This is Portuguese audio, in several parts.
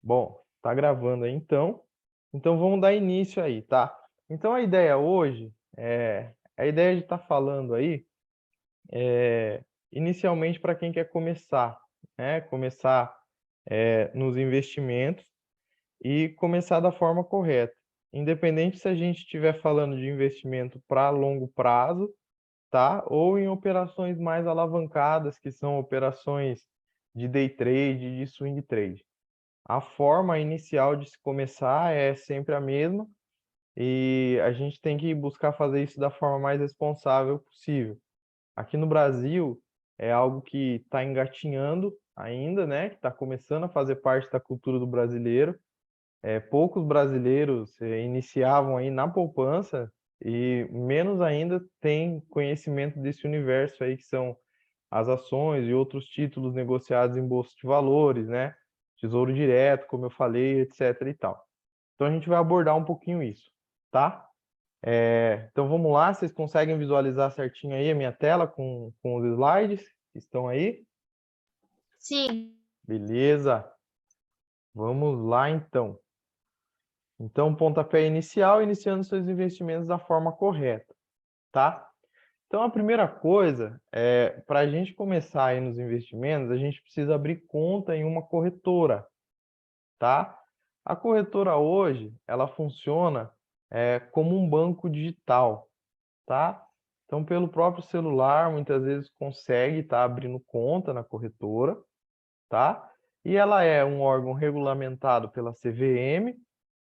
Bom, tá gravando aí então. Então vamos dar início aí, tá? Então a ideia hoje a ideia de estar falando aí inicialmente para quem quer começar, né? Começar nos investimentos e começar da forma correta. Independente se a gente estiver falando de investimento para longo prazo, tá? Ou em operações mais alavancadas, que são operações de day trade, de swing trade. A forma inicial de se começar é sempre a mesma e a gente tem que buscar fazer isso da forma mais responsável possível. Aqui no Brasil é algo que está engatinhando ainda, né? Que está começando a fazer parte da cultura do brasileiro. Poucos brasileiros iniciavam aí na poupança e menos ainda têm conhecimento desse universo aí que são as ações e outros títulos negociados em bolsa de valores, né? Tesouro direto, como eu falei, etc e tal. Então a gente vai abordar um pouquinho isso, tá? Então vamos lá, vocês conseguem visualizar certinho aí a minha tela com os slides que estão aí? Sim, Beleza, vamos lá então. Então, pontapé inicial, iniciando seus investimentos da forma correta, tá? Então, a primeira coisa para a gente começar aí nos investimentos, a gente precisa abrir conta em uma corretora, tá? A corretora hoje, ela funciona como um banco digital, tá? Então, pelo próprio celular, muitas vezes consegue estar abrindo conta na corretora, tá? E ela é um órgão regulamentado pela CVM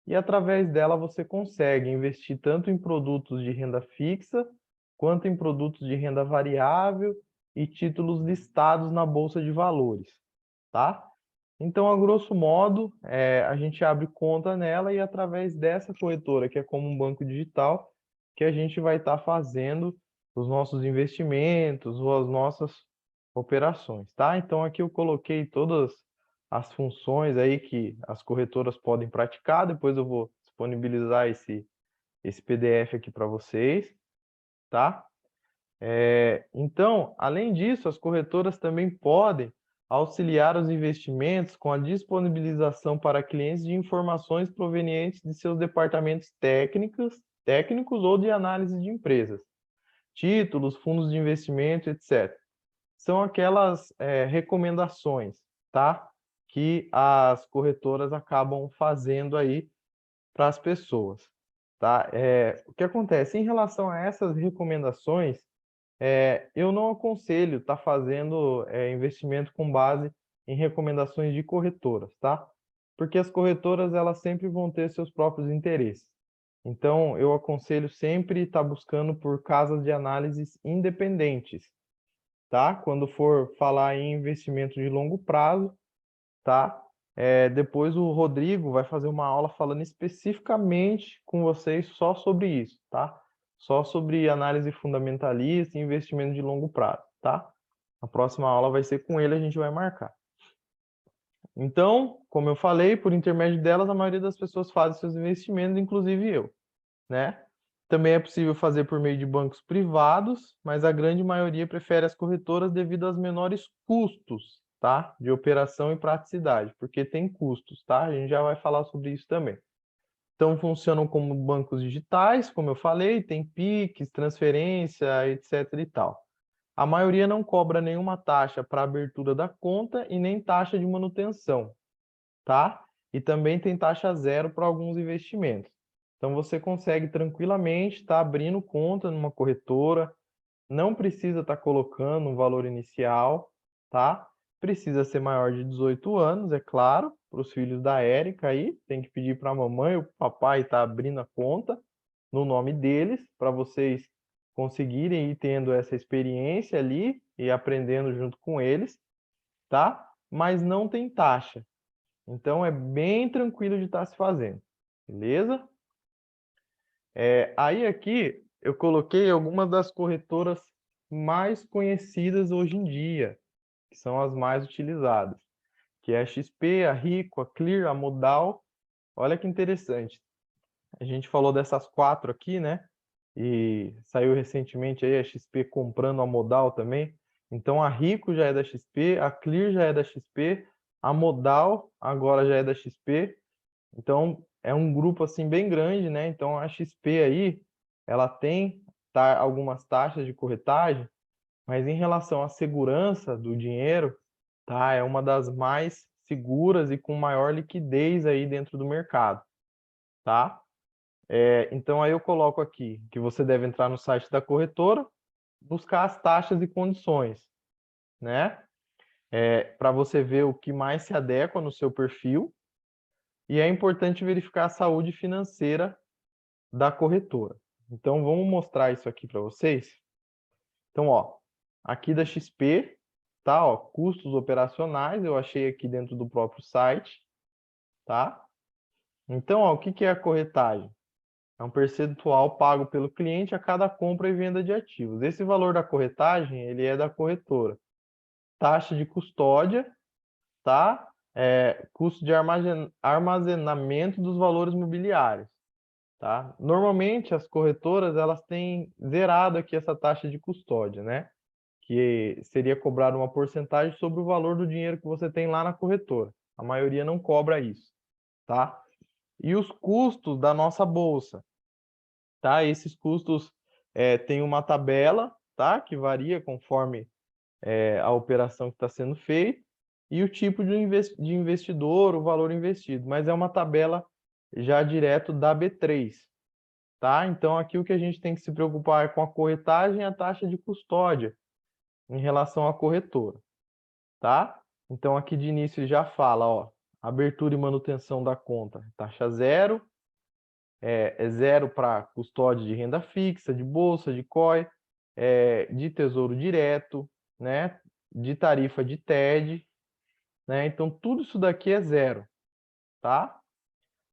e através dela você consegue investir tanto em produtos de renda fixa quanto em produtos de renda variável e títulos listados na bolsa de valores, tá? Então, a grosso modo, a gente abre conta nela e através dessa corretora, que é como um banco digital, que a gente vai estar fazendo os nossos investimentos ou as nossas operações, tá? Então, aqui eu coloquei todas as funções aí que as corretoras podem praticar, depois eu vou disponibilizar esse PDF aqui para vocês, tá? Então, além disso, as corretoras também podem auxiliar os investimentos com a disponibilização para clientes de informações provenientes de seus departamentos técnicos ou de análise de empresas, títulos, fundos de investimento, etc. São aquelas recomendações, tá? Que as corretoras acabam fazendo aí para as pessoas, tá? O que acontece em relação a essas recomendações, eu não aconselho estar fazendo investimento com base em recomendações de corretoras, tá? Porque as corretoras elas sempre vão ter seus próprios interesses. Então, eu aconselho sempre estar buscando por casas de análises independentes, tá? Quando for falar em investimento de longo prazo, tá? Depois o Rodrigo vai fazer uma aula falando especificamente com vocês só sobre isso, tá? Só sobre análise fundamentalista e investimento de longo prazo, tá? A próxima aula vai ser com ele, a gente vai marcar. Então, como eu falei, por intermédio delas, a maioria das pessoas faz seus investimentos, inclusive eu, né? Também é possível fazer por meio de bancos privados, mas a grande maioria prefere as corretoras devido aos menores custos, tá? De operação e praticidade, porque tem custos, tá? A gente já vai falar sobre isso também. Então, funcionam como bancos digitais, como eu falei, tem Pix, transferência, etc e tal. A maioria não cobra nenhuma taxa para abertura da conta e nem taxa de manutenção, tá? E também tem taxa zero para alguns investimentos. Então você consegue tranquilamente estar abrindo conta numa corretora, não precisa estar colocando um valor inicial, tá? Precisa ser maior de 18 anos, é claro, para os filhos da Érica aí, tem que pedir para a mamãe ou papai estar abrindo a conta no nome deles, para vocês conseguirem ir tendo essa experiência ali e aprendendo junto com eles, tá? Mas não tem taxa. Então é bem tranquilo de estar se fazendo, beleza? Aí aqui eu coloquei algumas das corretoras mais conhecidas hoje em dia, que são as mais utilizadas, que é a XP, a Rico, a Clear, a Modal. Olha que interessante. A gente falou dessas quatro aqui, né? E saiu recentemente aí a XP comprando a Modal também. Então a Rico já é da XP, a Clear já é da XP, A Modal agora já é da XP, então é um grupo assim bem grande, né? Então a XP aí, ela tem algumas taxas de corretagem, mas em relação à segurança do dinheiro, tá? É uma das mais seguras e com maior liquidez aí dentro do mercado, tá? Então aí eu coloco aqui que você deve entrar no site da corretora, buscar as taxas e condições, né? Para você ver o que mais se adequa no seu perfil. E é importante verificar a saúde financeira da corretora. Então vamos mostrar isso aqui para vocês. Então, ó, aqui da XP, tá? Ó, custos operacionais, eu achei aqui dentro do próprio site, tá? Então, ó, o que que é a corretagem? É um percentual pago pelo cliente a cada compra e venda de ativos. Esse valor da corretagem, ele é da corretora. Taxa de custódia, tá? Custo de armazenamento dos valores mobiliários, tá? Normalmente as corretoras elas têm zerado aqui essa taxa de custódia, né? Que seria cobrada uma porcentagem sobre o valor do dinheiro que você tem lá na corretora. A maioria não cobra isso, tá? E os custos da nossa bolsa, tá? Esses custos tem uma tabela, tá? Que varia conforme a operação que está sendo feita e o tipo de investidor, o valor investido, mas é uma tabela já direto da B3, tá? Então aqui o que a gente tem que se preocupar é com a corretagem e a taxa de custódia em relação à corretora, tá? Então aqui de início já fala, ó, abertura e manutenção da conta, taxa zero, é zero para custódia de renda fixa, de bolsa, de COI, de tesouro direto, né? De tarifa de TED, né? Então tudo isso daqui é zero, tá?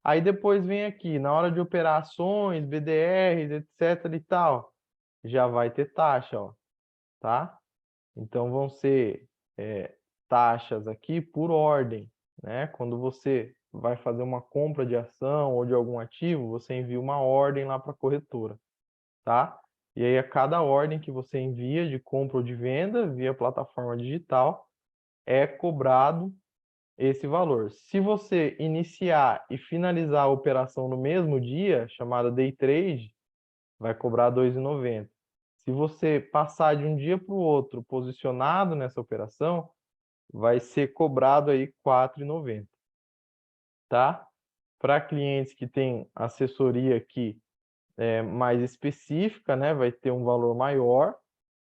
Aí depois vem aqui, na hora de operações, BDRs, etc e tal, já vai ter taxa, ó, tá? Então vão ser taxas aqui por ordem, né? Quando você vai fazer uma compra de ação ou de algum ativo, você envia uma ordem lá para a corretora, tá? E aí a cada ordem que você envia de compra ou de venda via plataforma digital é cobrado esse valor. Se você iniciar e finalizar a operação no mesmo dia, chamada day trade, vai cobrar R$ 2,90. Se você passar de um dia para o outro posicionado nessa operação, vai ser cobrado aí R$ 4,90, tá? Para clientes que têm assessoria aqui mais específica, né, vai ter um valor maior,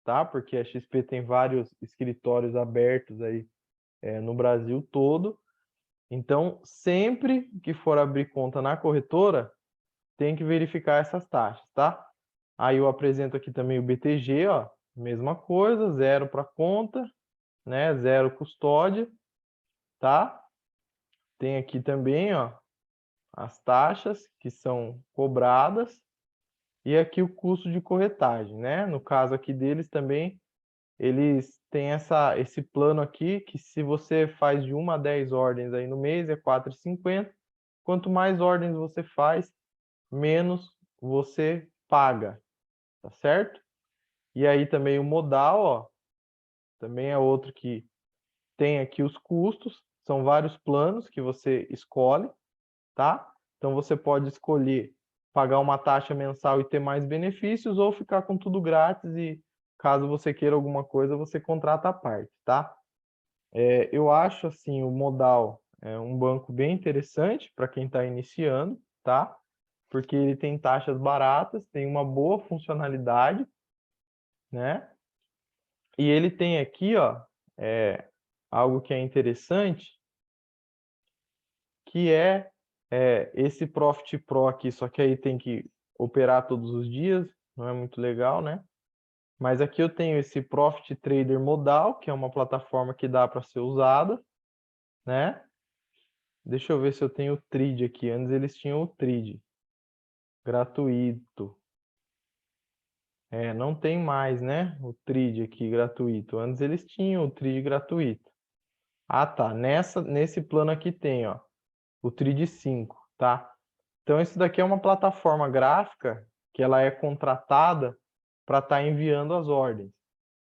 tá? Porque a XP tem vários escritórios abertos aí no Brasil todo. Então, sempre que for abrir conta na corretora, tem que verificar essas taxas, tá? Aí eu apresento aqui também o BTG, ó, mesma coisa, zero para conta, né? Zero custódia, tá? Tem aqui também, ó, as taxas que são cobradas e aqui o custo de corretagem, né? No caso aqui deles também, eles têm esse plano aqui que se você faz de 1 a 10 ordens aí no mês é R$ 4,50. Quanto mais ordens você faz, menos você paga, tá certo? E aí também o modal, ó, também é outro que tem aqui os custos, são vários planos que você escolhe, tá? Então você pode escolher pagar uma taxa mensal e ter mais benefícios ou ficar com tudo grátis e caso você queira alguma coisa, você contrata à parte, tá? Eu acho assim o Modal é um banco bem interessante para quem está iniciando, tá? Porque ele tem taxas baratas, tem uma boa funcionalidade, né? E ele tem aqui, ó, algo que é interessante, que esse Profit Pro aqui, só que aí tem que operar todos os dias, não é muito legal, né? Mas aqui eu tenho esse Profit Trader Modal, que é uma plataforma que dá para ser usada, né? Deixa eu ver se eu tenho o Trade aqui. Antes eles tinham o Trade gratuito. Não tem mais, né? O Trade aqui gratuito. Antes eles tinham o Trade gratuito. Ah, tá. Nesse plano aqui tem, ó, o Trade 5, tá? Então, isso daqui é uma plataforma gráfica que ela é contratada para estar enviando as ordens,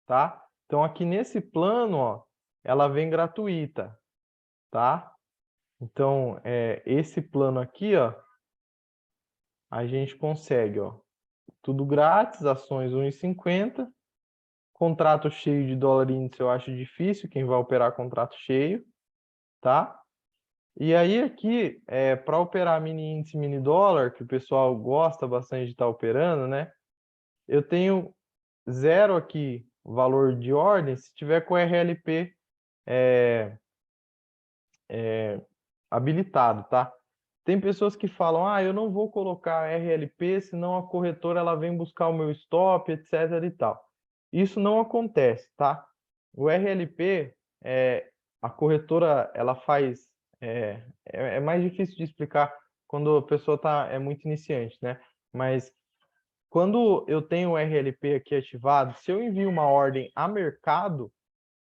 tá? Então, aqui nesse plano, ó, ela vem gratuita. tá? Então, esse plano aqui, ó, a gente consegue, ó, tudo grátis, ações 1,50, contrato cheio de dólar índice eu acho difícil, quem vai operar contrato cheio, tá? E aí aqui, para operar mini índice, mini dólar, que o pessoal gosta bastante de estar operando, né? Eu tenho zero aqui, valor de ordem, se tiver com o RLP habilitado, tá? Tem pessoas que falam, eu não vou colocar RLP, senão a corretora ela vem buscar o meu stop, etc e tal. Isso não acontece, tá? O RLP, a corretora, ela faz... É mais difícil de explicar quando a pessoa é muito iniciante, né? Mas quando eu tenho o RLP aqui ativado, se eu envio uma ordem a mercado,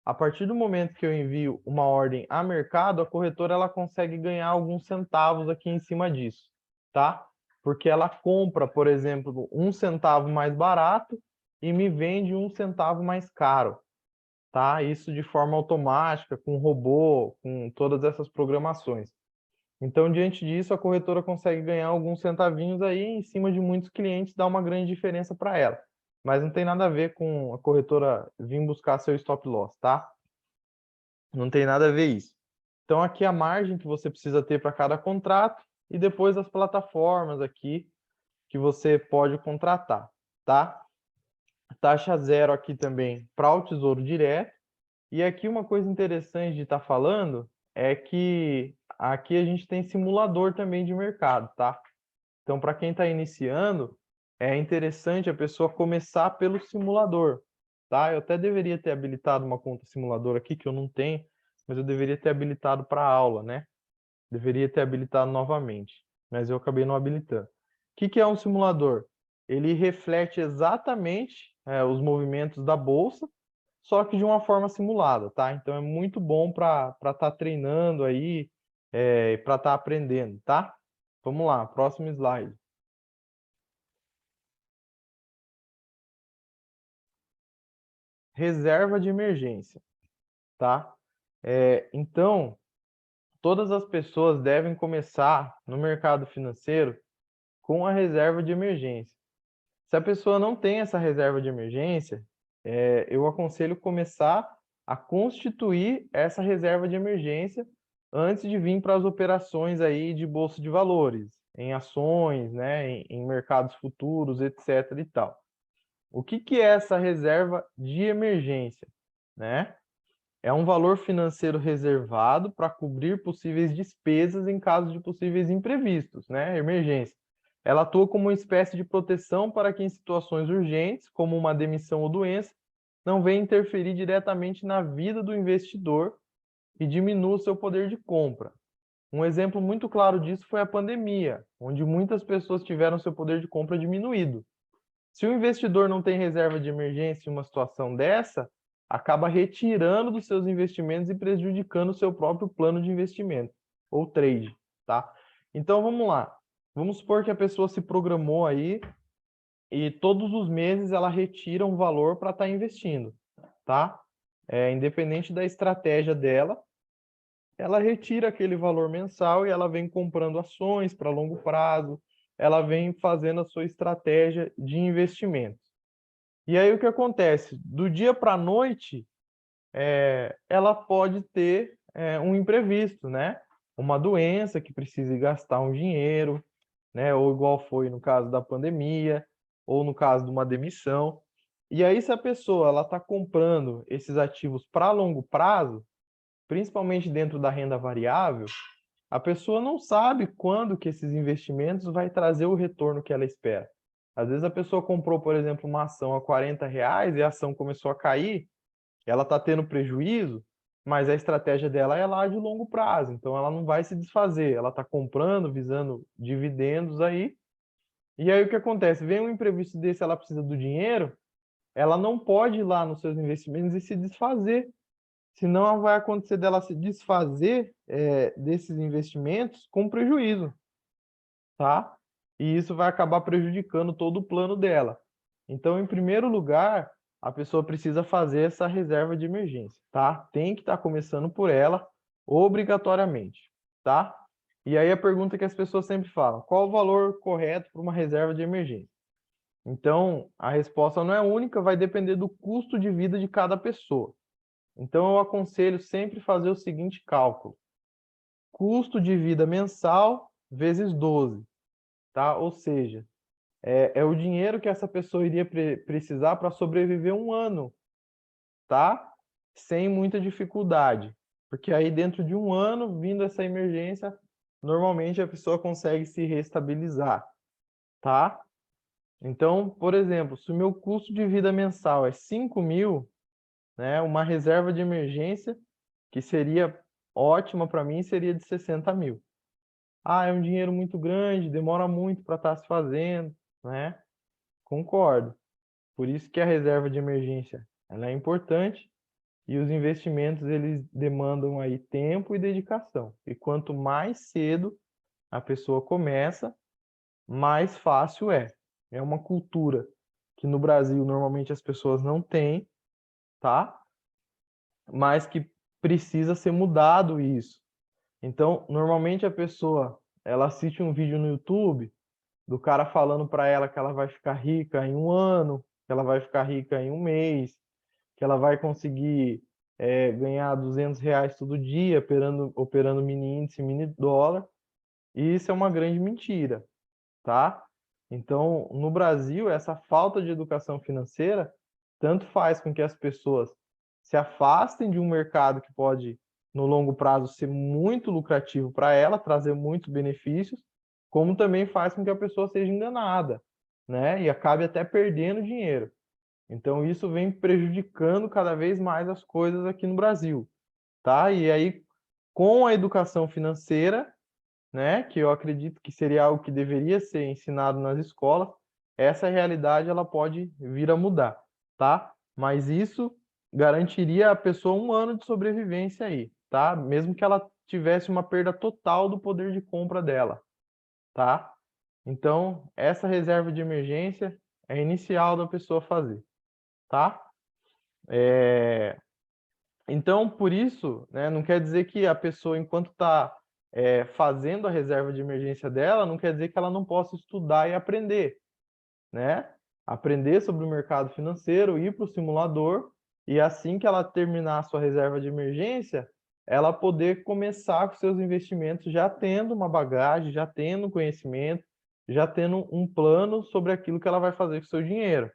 a partir do momento que eu envio uma ordem a mercado, a corretora ela consegue ganhar alguns centavos aqui em cima disso, tá? Porque ela compra, por exemplo, 1 centavo mais barato e me vende 1 centavo mais caro, tá? Isso de forma automática, com robô, com todas essas programações. Então, diante disso, a corretora consegue ganhar alguns centavinhos aí em cima de muitos clientes, dá uma grande diferença para ela. Mas não tem nada a ver com a corretora vir buscar seu stop loss, tá? Não tem nada a ver isso. Então, aqui a margem que você precisa ter para cada contrato e depois as plataformas aqui que você pode contratar, tá? Taxa zero aqui também para o Tesouro Direto. E aqui uma coisa interessante de estar falando é que aqui a gente tem simulador também de mercado, tá? Então, para quem está iniciando, é interessante a pessoa começar pelo simulador, tá? Eu até deveria ter habilitado uma conta simulador aqui, que eu não tenho, mas eu deveria ter habilitado para aula, né? Deveria ter habilitado novamente, mas eu acabei não habilitando. O que é um simulador? Ele reflete exatamente os movimentos da bolsa, só que de uma forma simulada, tá? Então é muito bom para estar treinando aí, para estar aprendendo, tá? Vamos lá, próximo slide. Reserva de emergência, tá? Então, todas as pessoas devem começar no mercado financeiro com a reserva de emergência. Se a pessoa não tem essa reserva de emergência, eu aconselho começar a constituir essa reserva de emergência antes de vir para as operações aí de bolsa de valores, em ações, né, em mercados futuros, etc. e tal. O que é essa reserva de emergência, né? É um valor financeiro reservado para cobrir possíveis despesas em caso de possíveis imprevistos, né? Emergência. Ela atua como uma espécie de proteção para que em situações urgentes, como uma demissão ou doença, não venha interferir diretamente na vida do investidor e diminua o seu poder de compra. Um exemplo muito claro disso foi a pandemia, onde muitas pessoas tiveram seu poder de compra diminuído. Se o investidor não tem reserva de emergência em uma situação dessa, acaba retirando dos seus investimentos e prejudicando o seu próprio plano de investimento, ou trade, tá? Então, vamos lá. Vamos supor que a pessoa se programou aí e todos os meses ela retira um valor para estar investindo, tá? Independente da estratégia dela, ela retira aquele valor mensal e ela vem comprando ações para longo prazo, ela vem fazendo a sua estratégia de investimento. E aí o que acontece? Do dia para a noite, ela pode ter um imprevisto, né? Uma doença que precise gastar um dinheiro, né? Ou igual foi no caso da pandemia, ou no caso de uma demissão. E aí, se a pessoa ela está comprando esses ativos para longo prazo, principalmente dentro da renda variável, a pessoa não sabe quando que esses investimentos vai trazer o retorno que ela espera. Às vezes a pessoa comprou, por exemplo, uma ação a R$ 40 e a ação começou a cair, ela está tendo prejuízo, mas a estratégia dela é lá de longo prazo, então ela não vai se desfazer, ela está comprando, visando dividendos aí, e aí o que acontece? Vem um imprevisto desse, ela precisa do dinheiro, ela não pode ir lá nos seus investimentos e se desfazer, senão vai acontecer dela se desfazer desses investimentos com prejuízo, tá? E isso vai acabar prejudicando todo o plano dela. Então, em primeiro lugar, a pessoa precisa fazer essa reserva de emergência, tá? Tem que estar começando por ela, obrigatoriamente, tá? E aí a pergunta que as pessoas sempre falam, qual o valor correto para uma reserva de emergência? Então, a resposta não é única, vai depender do custo de vida de cada pessoa. Então, eu aconselho sempre fazer o seguinte cálculo: custo de vida mensal vezes 12, tá? Ou seja, é o dinheiro que essa pessoa iria precisar para sobreviver um ano, tá? Sem muita dificuldade. Porque aí, dentro de um ano, vindo essa emergência, normalmente a pessoa consegue se reestabilizar, tá? Então, por exemplo, se o meu custo de vida mensal é 5.000, né, uma reserva de emergência, que seria ótima para mim, seria de 60.000. Ah, é um dinheiro muito grande, demora muito para estar se fazendo, né? Concordo. Por isso que a reserva de emergência ela é importante e os investimentos eles demandam aí tempo e dedicação. E quanto mais cedo a pessoa começa, mais fácil é. É uma cultura que no Brasil normalmente as pessoas não têm, tá? Mas que precisa ser mudado isso. Então, normalmente a pessoa, ela assiste um vídeo no YouTube do cara falando para ela que ela vai ficar rica em um ano, que ela vai ficar rica em um mês, que ela vai conseguir ganhar R$ 200 todo dia operando mini índice, mini dólar. E isso é uma grande mentira, tá? Então, no Brasil, essa falta de educação financeira tanto faz com que as pessoas se afastem de um mercado que pode, no longo prazo, ser muito lucrativo para ela, trazer muitos benefícios, como também faz com que a pessoa seja enganada, né? E acabe até perdendo dinheiro. Então, isso vem prejudicando cada vez mais as coisas aqui no Brasil, tá? E aí, com a educação financeira, né, que eu acredito que seria algo que deveria ser ensinado nas escolas, essa realidade ela pode vir a mudar, tá? Mas isso garantiria a pessoa um ano de sobrevivência aí, tá? Mesmo que ela tivesse uma perda total do poder de compra dela, tá? Então, essa reserva de emergência é inicial da pessoa fazer, tá? Então, por isso, né, não quer dizer que a pessoa, enquanto está fazendo a reserva de emergência dela, não quer dizer que ela não possa estudar e aprender, né? Aprender sobre o mercado financeiro, ir para o simulador, e assim que ela terminar a sua reserva de emergência, ela poder começar com seus investimentos já tendo uma bagagem, já tendo conhecimento, já tendo um plano sobre aquilo que ela vai fazer com o seu dinheiro,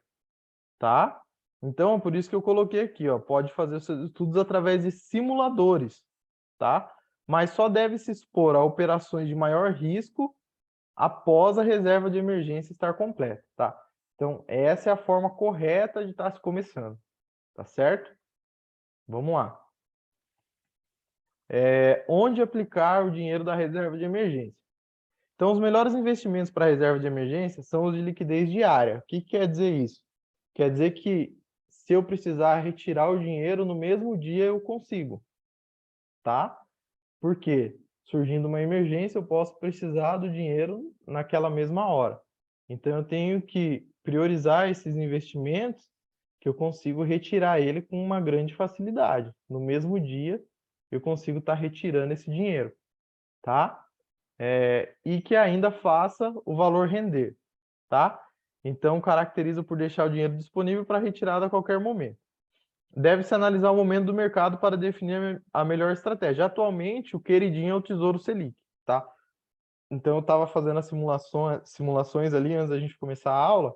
tá? Então, por isso que eu coloquei aqui, ó, pode fazer os seus estudos através de simuladores, tá? Mas só deve se expor a operações de maior risco após a reserva de emergência estar completa, tá? Então, essa é a forma correta de estar se começando, tá certo? Vamos lá. Onde aplicar o dinheiro da reserva de emergência? Então, os melhores investimentos para a reserva de emergência são os de liquidez diária. O que quer dizer isso? Quer dizer que se eu precisar retirar o dinheiro no mesmo dia, eu consigo, tá? Por quê? Surgindo uma emergência, eu posso precisar do dinheiro naquela mesma hora. Então, eu tenho que priorizar esses investimentos que eu consigo retirar ele com uma grande facilidade. No mesmo dia, eu consigo estar retirando esse dinheiro, tá? E que ainda faça o valor render, tá? Então, caracteriza por deixar o dinheiro disponível para retirada a qualquer momento. Deve-se analisar o momento do mercado para definir a melhor estratégia. Atualmente, o queridinho é o Tesouro Selic, tá? Então, eu estava fazendo as simulações ali antes da gente começar a aula,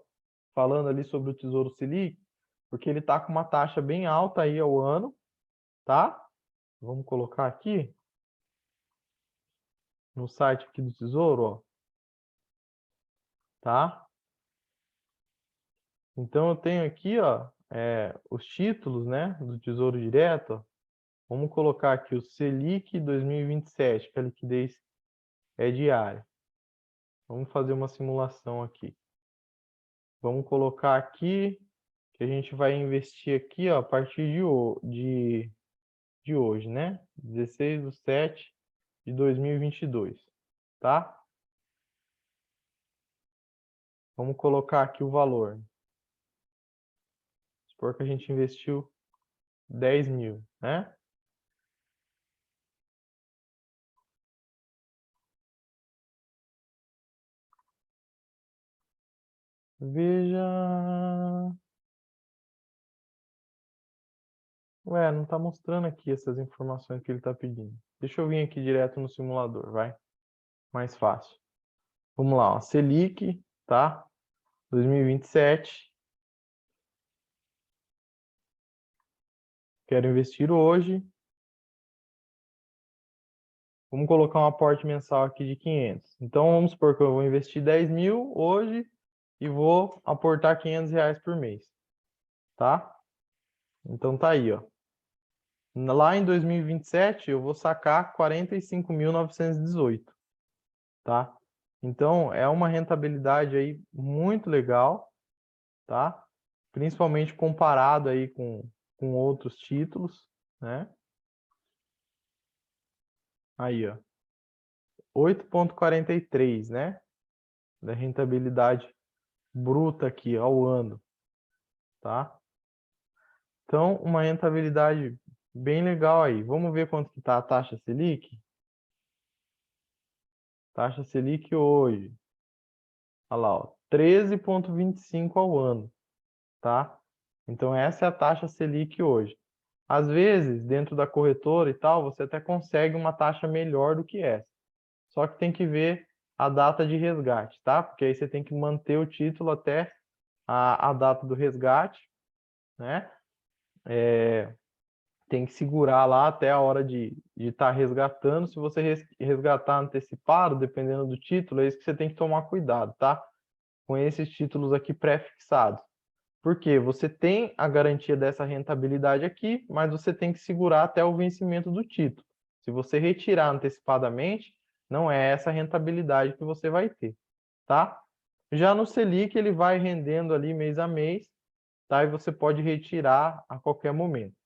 falando ali sobre o Tesouro Selic, porque ele está com uma taxa bem alta aí ao ano, tá? Vamos colocar aqui no site aqui do Tesouro, ó, tá? Então, eu tenho aqui, ó, os títulos, né, do Tesouro Direto, ó. Vamos colocar aqui o Selic 2027, que a liquidez é diária. Vamos fazer uma simulação aqui. Vamos colocar aqui que a gente vai investir aqui, ó, a partir de hoje, né? 16/7/2022, tá? Vamos colocar aqui o valor. Supor que a gente investiu 10.000, né? Veja... Ué, não está mostrando aqui essas informações que ele está pedindo. Deixa eu vir aqui direto no simulador, vai. Mais fácil. Vamos lá, ó. Selic, tá? 2027. Quero investir hoje. Vamos colocar um aporte mensal aqui de 500. Então, vamos supor que eu vou investir 10 mil hoje e vou aportar 500 reais por mês, tá? Então, tá aí, ó. Lá em 2027, eu vou sacar 45.918, tá? Então, é uma rentabilidade aí muito legal, tá? Principalmente comparado aí com outros títulos, né? Aí, ó. 8,43, né? Da rentabilidade bruta aqui ao ano, tá? Então, uma rentabilidade bem legal aí. Vamos ver quanto que tá a taxa Selic? Taxa Selic hoje. Olha lá, ó, 13,25 ao ano, tá? Então, essa é a taxa Selic hoje. Às vezes, dentro da corretora e tal, você até consegue uma taxa melhor do que essa. Só que tem que ver a data de resgate, tá? Porque aí você tem que manter o título até a data do resgate, né? Tem que segurar lá até a hora de estar resgatando. Se você resgatar antecipado, dependendo do título, é isso que você tem que tomar cuidado, tá? Com esses títulos aqui pré-fixados. Porque você tem a garantia dessa rentabilidade aqui, mas você tem que segurar até o vencimento do título. Se você retirar antecipadamente, não é essa rentabilidade que você vai ter, tá? Já no Selic, ele vai rendendo ali mês a mês, tá? E você pode retirar a qualquer momento.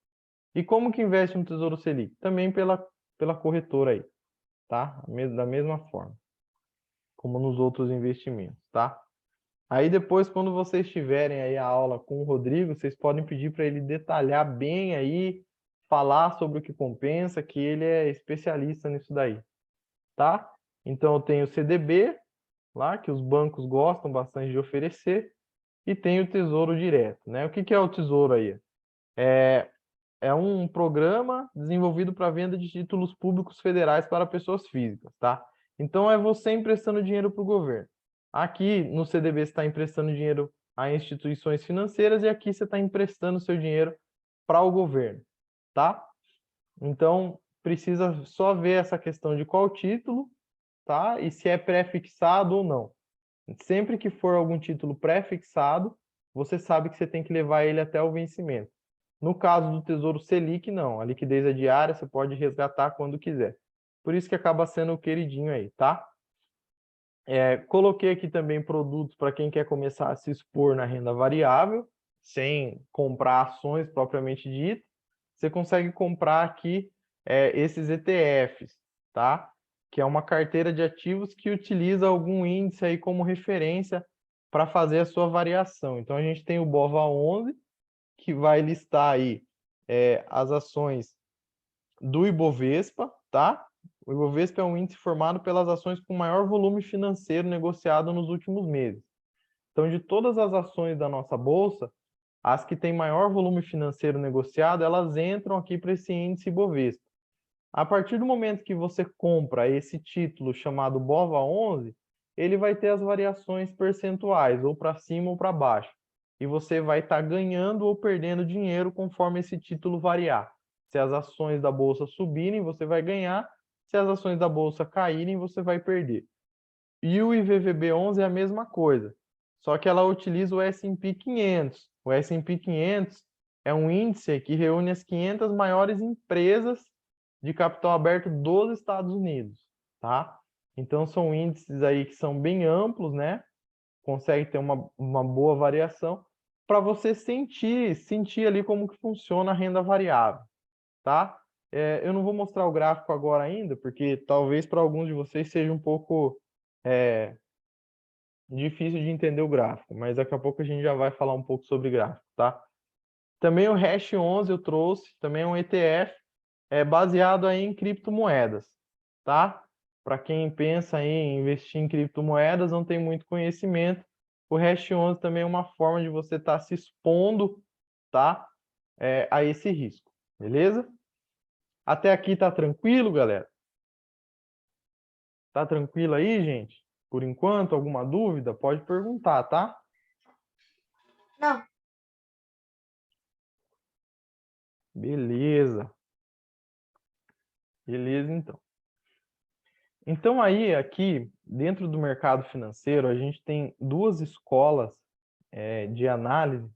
E como que investe no Tesouro Selic? Também pela corretora aí, tá? Da mesma forma, como nos outros investimentos, tá? Aí depois, quando vocês tiverem aí a aula com o Rodrigo, vocês podem pedir para ele detalhar bem aí, falar sobre o que compensa, que ele é especialista nisso daí, tá? Então eu tenho o CDB, lá, que os bancos gostam bastante de oferecer, e tem o Tesouro Direto, né? O que é o Tesouro aí? É um programa desenvolvido para venda de títulos públicos federais para pessoas físicas, tá? Então, é você emprestando dinheiro para o governo. Aqui, no CDB, você está emprestando dinheiro a instituições financeiras e aqui você está emprestando seu dinheiro para o governo, tá? Então, precisa só ver essa questão de qual título, tá? E se é pré-fixado ou não. Sempre que for algum título pré-fixado, você sabe que você tem que levar ele até o vencimento. No caso do Tesouro Selic, não. A liquidez é diária, você pode resgatar quando quiser. Por isso que acaba sendo o queridinho aí, tá? Coloquei aqui também produtos para quem quer começar a se expor na renda variável, sem comprar ações propriamente dito. Você consegue comprar aqui esses ETFs, tá? Que é uma carteira de ativos que utiliza algum índice aí como referência para fazer a sua variação. Então, a gente tem o BOVA11, que vai listar aí as ações do Ibovespa, tá? O Ibovespa é um índice formado pelas ações com maior volume financeiro negociado nos últimos meses. Então, de todas as ações da nossa bolsa, as que têm maior volume financeiro negociado, elas entram aqui para esse índice Ibovespa. A partir do momento que você compra esse título chamado BOVA11, ele vai ter as variações percentuais, ou para cima ou para baixo. E você vai estar ganhando ou perdendo dinheiro conforme esse título variar. Se as ações da bolsa subirem, você vai ganhar. Se as ações da bolsa caírem, você vai perder. E o IVVB11 é a mesma coisa, só que ela utiliza o S&P 500. O S&P 500 é um índice que reúne as 500 maiores empresas de capital aberto dos Estados Unidos, tá? Então são índices aí que são bem amplos, né? Consegue ter uma boa variação para você sentir ali como que funciona a renda variável, tá? Eu não vou mostrar o gráfico agora ainda, porque talvez para alguns de vocês seja um pouco difícil de entender o gráfico, mas daqui a pouco a gente já vai falar um pouco sobre gráfico, tá? Também o Hash 11 eu trouxe, também é um ETF, baseado aí em criptomoedas, tá? Para quem pensa em investir em criptomoedas, não tem muito conhecimento, o Hash 11 também é uma forma de você estar se expondo, tá? A esse risco, beleza? Até aqui tá tranquilo, galera? Tá tranquilo aí, gente? Por enquanto, alguma dúvida? Pode perguntar, tá? Não. Beleza. Beleza, então. Então aí, aqui, dentro do mercado financeiro, a gente tem duas escolas de análise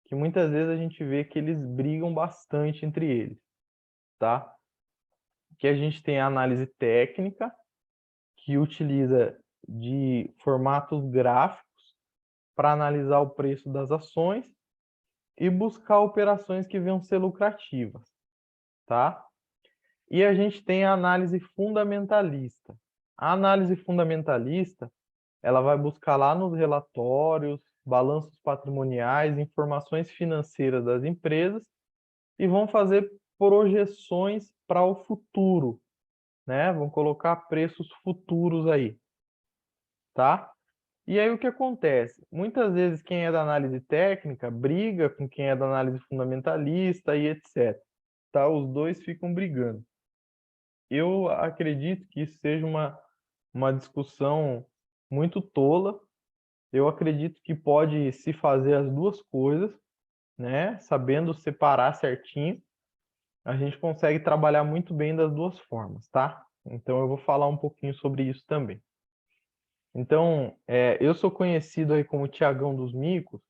que muitas vezes a gente vê que eles brigam bastante entre eles, tá? Que a gente tem a análise técnica, que utiliza de formatos gráficos para analisar o preço das ações e buscar operações que venham ser lucrativas, tá? E a gente tem a análise fundamentalista. A análise fundamentalista, ela vai buscar lá nos relatórios, balanços patrimoniais, informações financeiras das empresas e vão fazer projeções para o futuro, né? Vão colocar preços futuros aí, tá? E aí o que acontece? Muitas vezes quem é da análise técnica briga com quem é da análise fundamentalista e etc. Tá? Os dois ficam brigando. Eu acredito que isso seja uma discussão muito tola. Eu acredito que pode se fazer as duas coisas, né? Sabendo separar certinho, a gente consegue trabalhar muito bem das duas formas, tá? Então eu vou falar um pouquinho sobre isso também. Então, eu sou conhecido aí como Tiagão dos Micos,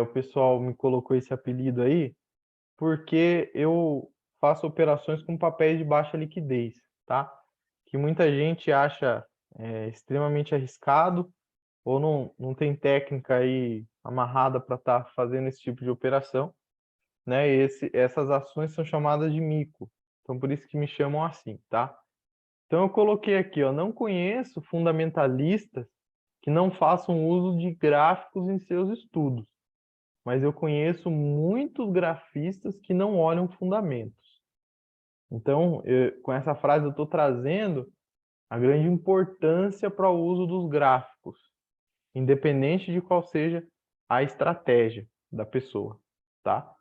o pessoal me colocou esse apelido aí, porque eu faço operações com papéis de baixa liquidez, tá? Que muita gente acha extremamente arriscado ou não tem técnica aí amarrada para estar fazendo esse tipo de operação, né? Essas ações são chamadas de mico, então por isso que me chamam assim, tá? Então eu coloquei aqui, ó, não conheço fundamentalistas que não façam uso de gráficos em seus estudos, mas eu conheço muitos grafistas que não olham fundamentos. Então, com essa frase eu estou trazendo a grande importância para o uso dos gráficos, independente de qual seja a estratégia da pessoa, tá?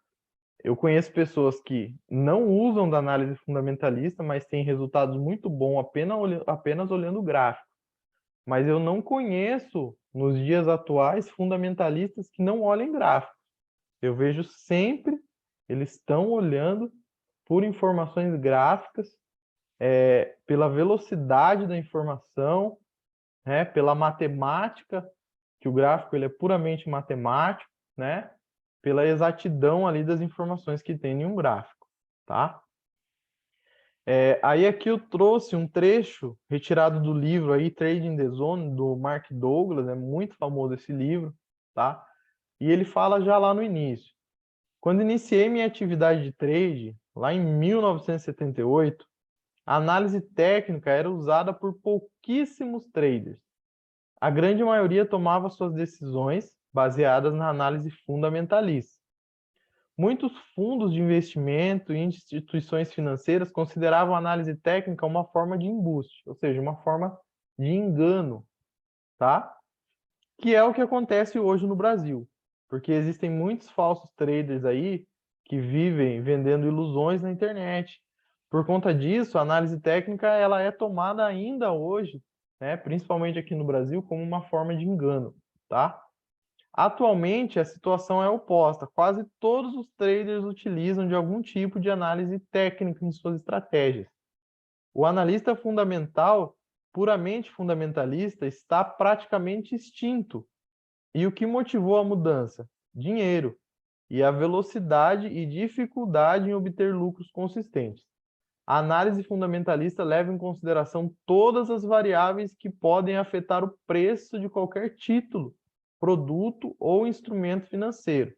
Eu conheço pessoas que não usam da análise fundamentalista, mas têm resultados muito bons apenas olhando o gráfico. Mas eu não conheço, nos dias atuais, fundamentalistas que não olhem gráfico. Eu vejo sempre eles estão olhando por informações gráficas, pela velocidade da informação, né, pela matemática, que o gráfico ele é puramente matemático, né, pela exatidão ali das informações que tem em um gráfico, tá? Aí aqui eu trouxe um trecho retirado do livro aí, Trading the Zone, do Mark Douglas, é muito famoso esse livro, tá? E ele fala já lá no início. Quando iniciei minha atividade de trade, lá em 1978, a análise técnica era usada por pouquíssimos traders. A grande maioria tomava suas decisões baseadas na análise fundamentalista. Muitos fundos de investimento e instituições financeiras consideravam a análise técnica uma forma de embuste, ou seja, uma forma de engano, tá? Que é o que acontece hoje no Brasil, porque existem muitos falsos traders aí que vivem vendendo ilusões na internet. Por conta disso, a análise técnica ela é tomada ainda hoje, né, principalmente aqui no Brasil, como uma forma de engano, tá? Atualmente, a situação é oposta. Quase todos os traders utilizam de algum tipo de análise técnica em suas estratégias. O analista fundamental, puramente fundamentalista, está praticamente extinto. E o que motivou a mudança? Dinheiro e a velocidade e dificuldade em obter lucros consistentes. A análise fundamentalista leva em consideração todas as variáveis que podem afetar o preço de qualquer título, produto ou instrumento financeiro.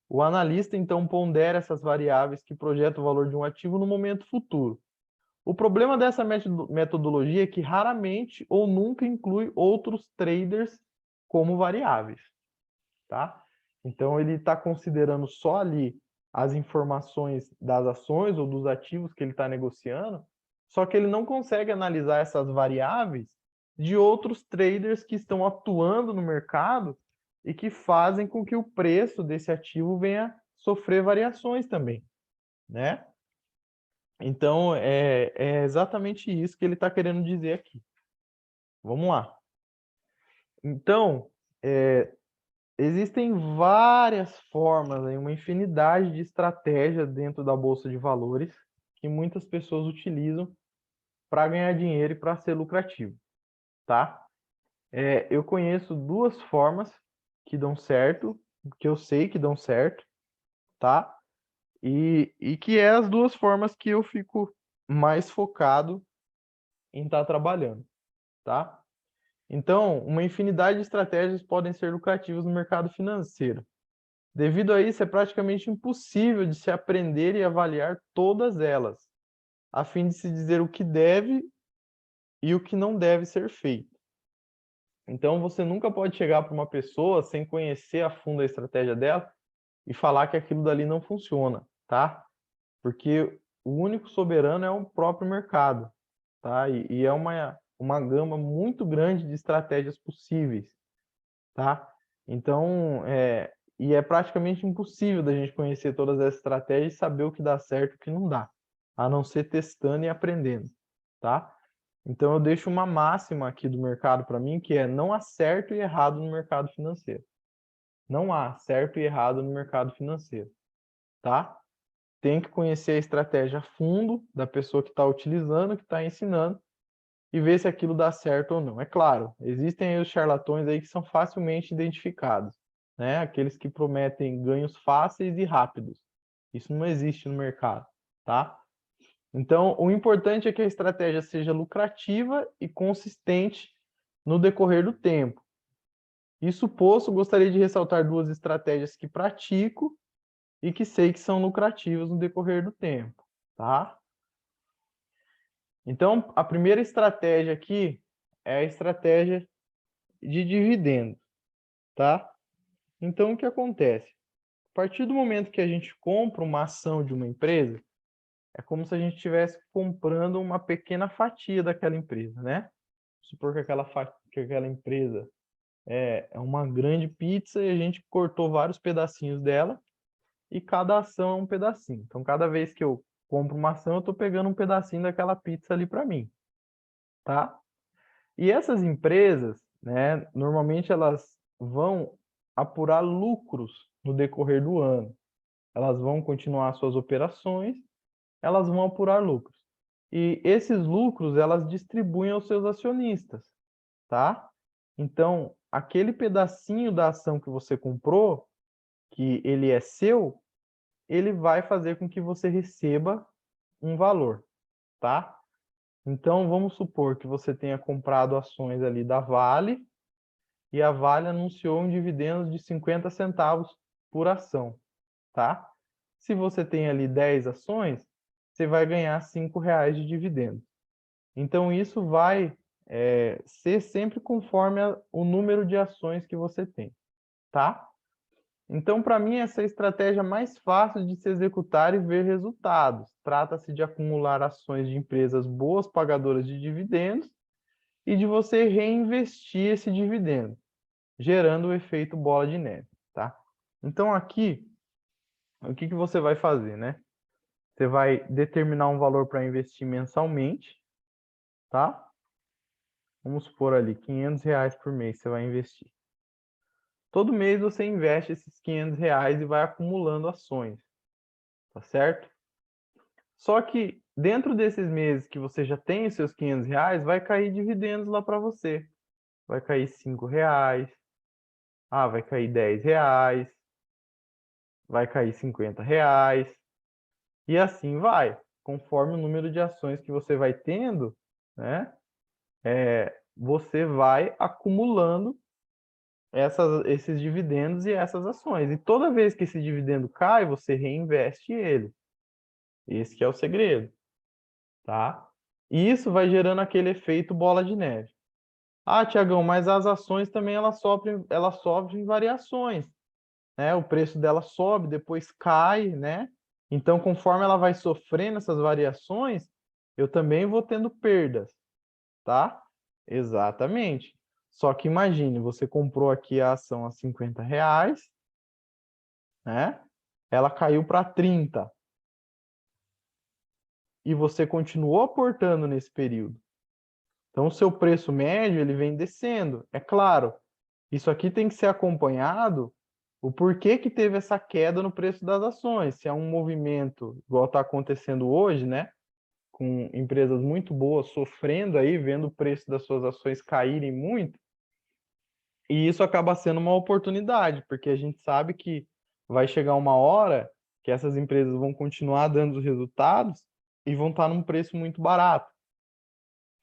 O analista, então, pondera essas variáveis que projetam o valor de um ativo no momento futuro. O problema dessa metodologia é que raramente ou nunca inclui outros traders como variáveis, tá? Então, ele está considerando só ali as informações das ações ou dos ativos que ele está negociando, só que ele não consegue analisar essas variáveis de outros traders que estão atuando no mercado e que fazem com que o preço desse ativo venha sofrer variações também, né? Então, é exatamente isso que ele está querendo dizer aqui. Vamos lá. Então, existem várias formas, uma infinidade de estratégias dentro da Bolsa de Valores que muitas pessoas utilizam para ganhar dinheiro e para ser lucrativo, tá? Eu conheço duas formas que dão certo, que eu sei que dão certo, tá? E que é as duas formas que eu fico mais focado em estar trabalhando, tá? Então, uma infinidade de estratégias podem ser lucrativas no mercado financeiro. Devido a isso, é praticamente impossível de se aprender e avaliar todas elas, a fim de se dizer o que deve e o que não deve ser feito. Então, você nunca pode chegar para uma pessoa sem conhecer a fundo a estratégia dela e falar que aquilo dali não funciona, tá? Porque o único soberano é o próprio mercado, tá? E é uma gama muito grande de estratégias possíveis, tá? Então, e é praticamente impossível da gente conhecer todas as estratégias e saber o que dá certo e o que não dá, a não ser testando e aprendendo, tá? Então, eu deixo uma máxima aqui do mercado para mim, que é: não há certo e errado no mercado financeiro. Não há certo e errado no mercado financeiro, tá? Tem que conhecer a estratégia a fundo da pessoa que está utilizando, que está ensinando, e ver se aquilo dá certo ou não. É claro, existem aí os charlatões aí que são facilmente identificados, né? Aqueles que prometem ganhos fáceis e rápidos. Isso não existe no mercado, tá? Então, o importante é que a estratégia seja lucrativa e consistente no decorrer do tempo. Isso posto, gostaria de ressaltar duas estratégias que pratico e que sei que são lucrativas no decorrer do tempo, tá? Então, a primeira estratégia aqui é a estratégia de dividendos, tá? Então, o que acontece? A partir do momento que a gente compra uma ação de uma empresa, é como se a gente estivesse comprando uma pequena fatia daquela empresa, né? Supor que aquela empresa é uma grande pizza e a gente cortou vários pedacinhos dela e cada ação é um pedacinho. Então, cada vez que eu compro uma ação, eu estou pegando um pedacinho daquela pizza ali para mim, tá? E essas empresas, né, normalmente elas vão apurar lucros no decorrer do ano. Elas vão continuar suas operações, elas vão apurar lucros. E esses lucros elas distribuem aos seus acionistas, tá? Então, aquele pedacinho da ação que você comprou, que ele é seu, ele vai fazer com que você receba um valor, tá? Então, vamos supor que você tenha comprado ações ali da Vale e a Vale anunciou um dividendo de 50 centavos por ação, tá? Se você tem ali 10 ações, você vai ganhar R$ 5 de dividendo. Então, isso vai ser sempre conforme o número de ações que você tem, tá? Então, para mim, essa é a estratégia mais fácil de se executar e ver resultados. Trata-se de acumular ações de empresas boas pagadoras de dividendos e de você reinvestir esse dividendo, gerando o efeito bola de neve, tá? Então, aqui, o que você vai fazer, né? Você vai determinar um valor para investir mensalmente, tá? Vamos supor ali, R$ 500 por mês você vai investir. Todo mês você investe esses R$ 500 e vai acumulando ações, tá certo? Só que dentro desses meses que você já tem os seus R$ 500, vai cair dividendos lá para você. Vai cair R$ 5, vai cair R$ 10, vai cair R$ 50, e assim vai, conforme o número de ações que você vai tendo, né? Você vai acumulando esses dividendos e essas ações. E toda vez que esse dividendo cai, você reinveste ele. Esse que é o segredo, tá? E isso vai gerando aquele efeito bola de neve. Ah, Tiagão, mas as ações também elas sofrem variações, né? O preço dela sobe, depois cai, né? Então, conforme ela vai sofrendo essas variações, eu também vou tendo perdas, tá? Exatamente. Só que imagine, você comprou aqui a ação a R$ 50, né? Ela caiu para 30 e você continuou aportando nesse período. Então, o seu preço médio ele vem descendo. É claro, isso aqui tem que ser acompanhado o porquê que teve essa queda no preço das ações. Se é um movimento, igual está acontecendo hoje, né? Com empresas muito boas sofrendo aí, vendo o preço das suas ações caírem muito, e isso acaba sendo uma oportunidade, porque a gente sabe que vai chegar uma hora que essas empresas vão continuar dando os resultados e vão estar num preço muito barato,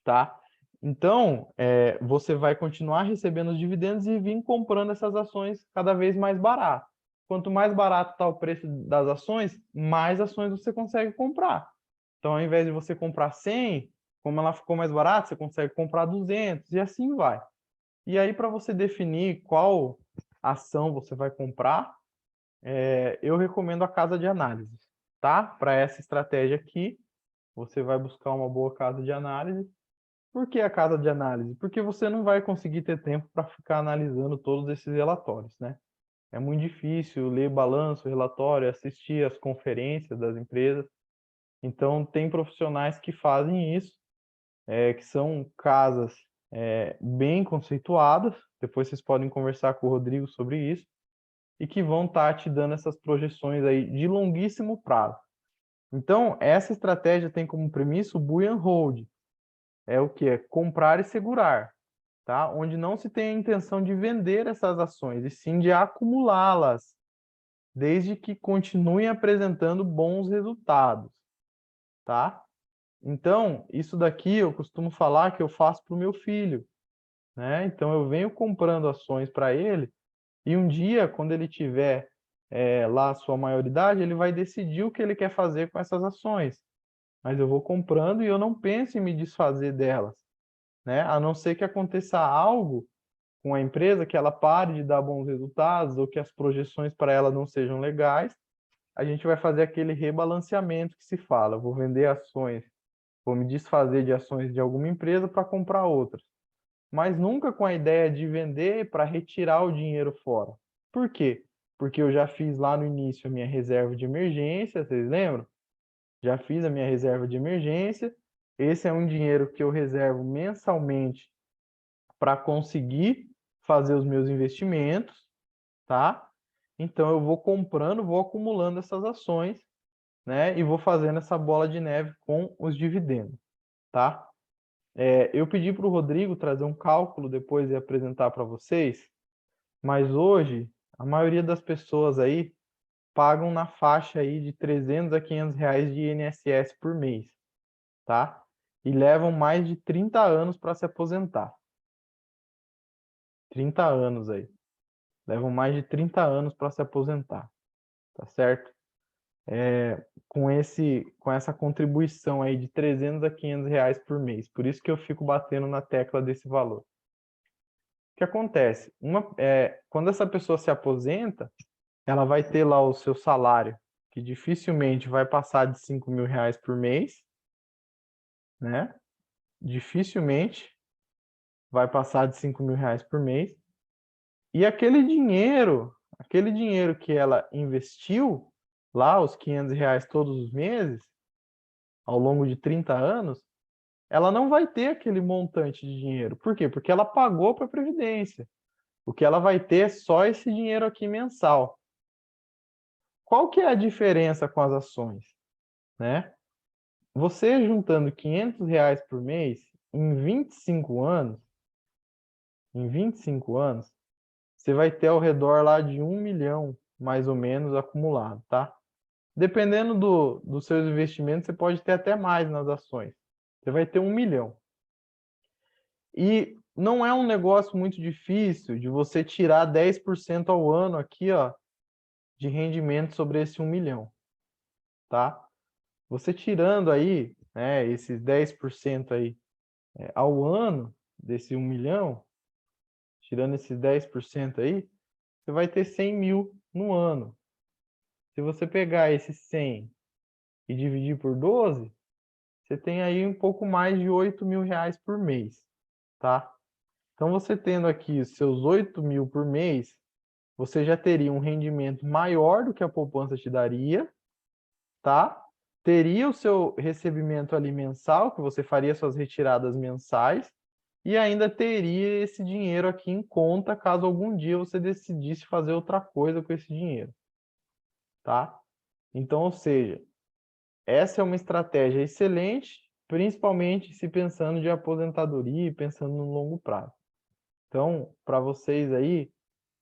tá? Então, você vai continuar recebendo os dividendos e vir comprando essas ações cada vez mais barato. Quanto mais barato está o preço das ações, mais ações você consegue comprar. Então, ao invés de você comprar 100, como ela ficou mais barata, você consegue comprar 200 e assim vai. E aí, para você definir qual ação você vai comprar, eu recomendo a casa de análise, tá? Para essa estratégia aqui, você vai buscar uma boa casa de análise. Por que a casa de análise? Porque você não vai conseguir ter tempo para ficar analisando todos esses relatórios, né? É muito difícil ler balanço, relatório, assistir às conferências das empresas. Então, tem profissionais que fazem isso, que são casas bem conceituadas. Depois vocês podem conversar com o Rodrigo sobre isso e que vão estar te dando essas projeções aí de longuíssimo prazo. Então, essa estratégia tem como premissa o buy and hold. É o que? É comprar e segurar, tá? Onde não se tem a intenção de vender essas ações, e sim de acumulá-las, desde que continuem apresentando bons resultados, tá? Então, isso daqui eu costumo falar que eu faço para o meu filho, né? Então, eu venho comprando ações para ele, e um dia, quando ele tiver lá a sua maioridade, ele vai decidir o que ele quer fazer com essas ações. Mas eu vou comprando e eu não penso em me desfazer delas, né? A não ser que aconteça algo com a empresa, que ela pare de dar bons resultados ou que as projeções para ela não sejam legais, a gente vai fazer aquele rebalanceamento que se fala. Eu vou vender ações, vou me desfazer de ações de alguma empresa para comprar outras. Mas nunca com a ideia de vender para retirar o dinheiro fora. Por quê? Porque eu já fiz lá no início a minha reserva de emergência, vocês lembram? Já fiz a minha reserva de emergência. Esse é um dinheiro que eu reservo mensalmente para conseguir fazer os meus investimentos, tá? Então eu vou comprando, vou acumulando essas ações, né? E vou fazendo essa bola de neve com os dividendos, tá? Eu pedi para o Rodrigo trazer um cálculo depois e apresentar para vocês, mas hoje a maioria das pessoas aí pagam na faixa aí de R$ 300 a R$ 500 de INSS por mês, tá? E levam mais de 30 anos para se aposentar. 30 anos aí. Levam mais de 30 anos para se aposentar, tá certo? Com essa contribuição aí de R$ 300 a R$ 500 por mês. Por isso que eu fico batendo na tecla desse valor. O que acontece? Quando essa pessoa se aposenta, ela vai ter lá o seu salário, que dificilmente vai passar de R$ 5.000 por mês, né? Dificilmente vai passar de R$ 5.000 por mês. E aquele dinheiro que ela investiu lá, os R$ 500 todos os meses, ao longo de 30 anos, ela não vai ter aquele montante de dinheiro. Por quê? Porque ela pagou para a Previdência. O que ela vai ter é só esse dinheiro aqui mensal. Qual que é a diferença com as ações, né? Você juntando R$ 500 por mês em 25 anos, você vai ter ao redor lá de 1 milhão, mais ou menos, acumulado, tá? Dependendo dos seus investimentos, você pode ter até mais nas ações. Você vai ter 1 milhão. E não é um negócio muito difícil de você tirar 10% ao ano aqui, ó, de rendimento sobre esse 1 milhão, tá? Você tirando aí, né, esses 10% aí ao ano desse 1 milhão, tirando esses 10% aí, você vai ter 100 mil no ano. Se você pegar esses 100 e dividir por 12, você tem aí um pouco mais de R$ 8.000 por mês, tá? Então, você tendo aqui os seus 8 mil por mês, você já teria um rendimento maior do que a poupança te daria, tá? Teria o seu recebimento ali mensal, que você faria suas retiradas mensais, e ainda teria esse dinheiro aqui em conta, caso algum dia você decidisse fazer outra coisa com esse dinheiro, tá? Então, ou seja, essa é uma estratégia excelente, principalmente se pensando de aposentadoria e pensando no longo prazo. Então, para vocês aí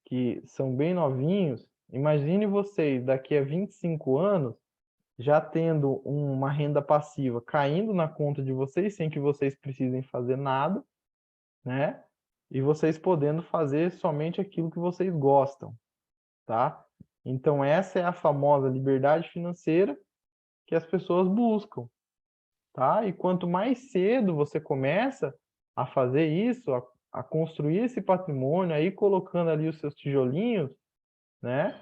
que são bem novinhos, imagine vocês daqui a 25 anos já tendo uma renda passiva caindo na conta de vocês sem que vocês precisem fazer nada, né? E vocês podendo fazer somente aquilo que vocês gostam, tá? Então essa é a famosa liberdade financeira que as pessoas buscam, tá? E quanto mais cedo você começa a fazer isso, a construir esse patrimônio, aí colocando ali os seus tijolinhos, né?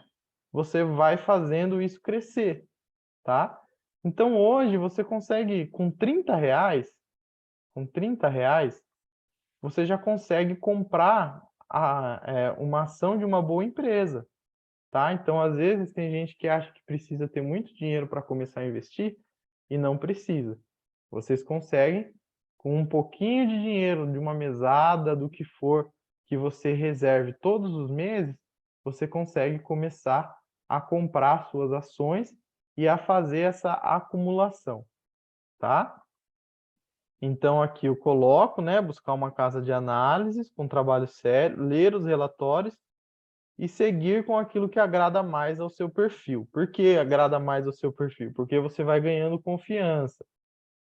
Você vai fazendo isso crescer, tá? Então hoje você consegue, com 30 reais, você já consegue comprar uma ação de uma boa empresa, tá? Então, às vezes, tem gente que acha que precisa ter muito dinheiro para começar a investir e não precisa. Vocês conseguem, com um pouquinho de dinheiro, de uma mesada, do que for, que você reserve todos os meses, você consegue começar a comprar suas ações e a fazer essa acumulação, tá? Então aqui eu coloco, né, buscar uma casa de análises com trabalho sério, ler os relatórios e seguir com aquilo que agrada mais ao seu perfil. Por que agrada mais ao seu perfil? Porque você vai ganhando confiança.